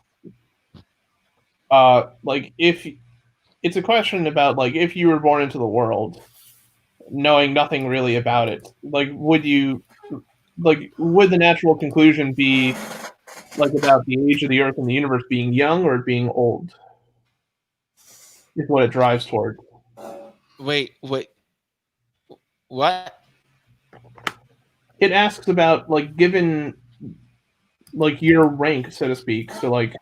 S2: like, if it's a question about, like, if you were born into the world, knowing nothing really about it, like, would the natural conclusion be, like, about the age of the Earth and the universe being young or being old? Is what it drives toward.
S3: Wait. What?
S2: It asks about, like, given, like, your rank, so to speak. So, like,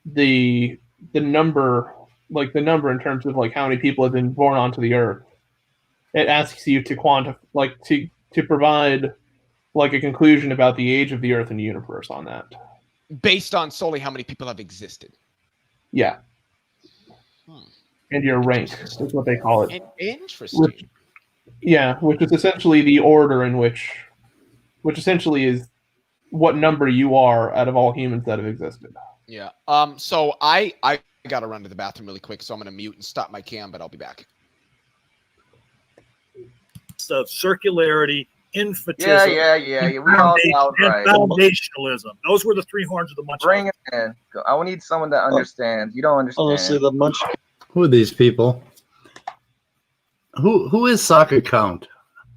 S2: the number, like, the number in terms of, like, how many people have been born onto the Earth. It asks you to quantify, like, to provide, like, a conclusion about the age of the Earth and the universe on that.
S3: Based on solely how many people have existed.
S2: Yeah. And your rank is what they call it.
S3: Interesting.
S2: Which is essentially the order in which essentially is what number you are out of all humans that have existed.
S3: Yeah. So I gotta run to the bathroom really quick, so I'm gonna mute and stop my cam, but I'll be back.
S8: Of circularity, infatism,
S9: We all out
S8: and
S9: right.
S8: foundationalism. Those were the three horns of the Munchkin.
S9: Bring it in. I need someone that understands. You don't understand.
S10: Honestly, the Munchkin.
S1: Who are these people? Who is Soccer Count?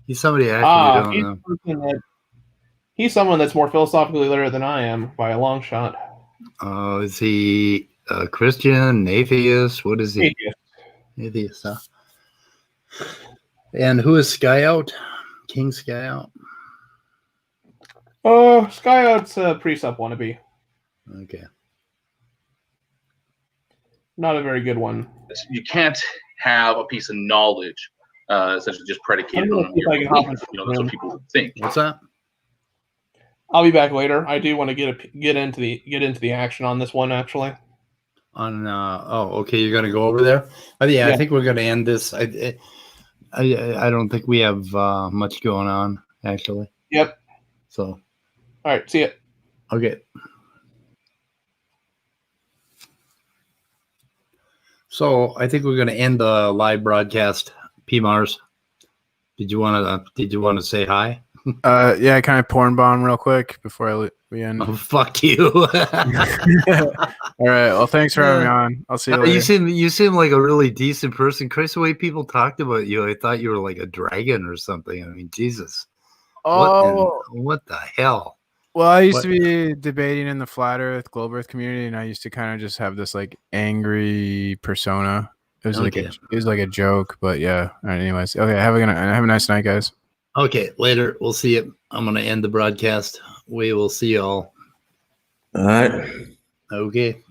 S1: He's somebody I actually don't know.
S2: He's someone that's more philosophically literate than I am by a long shot.
S1: Is he a Christian, atheist? What is he? Atheist, huh? And who is Sky Out? King Sky Out?
S2: Oh, Sky Out's a precept wannabe.
S1: Okay.
S2: Not a very good one.
S11: You can't have a piece of knowledge essentially just predicated on your belief. That's what people think.
S1: What's that?
S2: I'll be back later. I do want to get into the action on this one actually.
S1: Okay, you're gonna go over there. Yeah, I think we're gonna end this. I don't think we have much going on actually.
S2: Yep.
S1: So.
S2: All right. See ya.
S1: Okay. So I think we're going to end the live broadcast. P Mars, did you want to say hi?
S6: Yeah, can I porn bomb real quick before we end?
S1: Oh, fuck you.
S6: All right. Well, thanks for having me on. I'll see you later.
S1: You seem like a really decent person. Chris, the way people talked about you, I thought you were like a dragon or something. I mean, Jesus.
S6: Oh,
S1: what the hell?
S6: Well, I used to be debating in the flat Earth, globe Earth community, and I used to kind of just have this like angry persona. It was like a joke, but yeah. All right, anyways, okay. Have a nice night, guys.
S1: Okay, later. We'll see you. I'm gonna end the broadcast. We will see y'all.
S7: All right.
S1: Okay.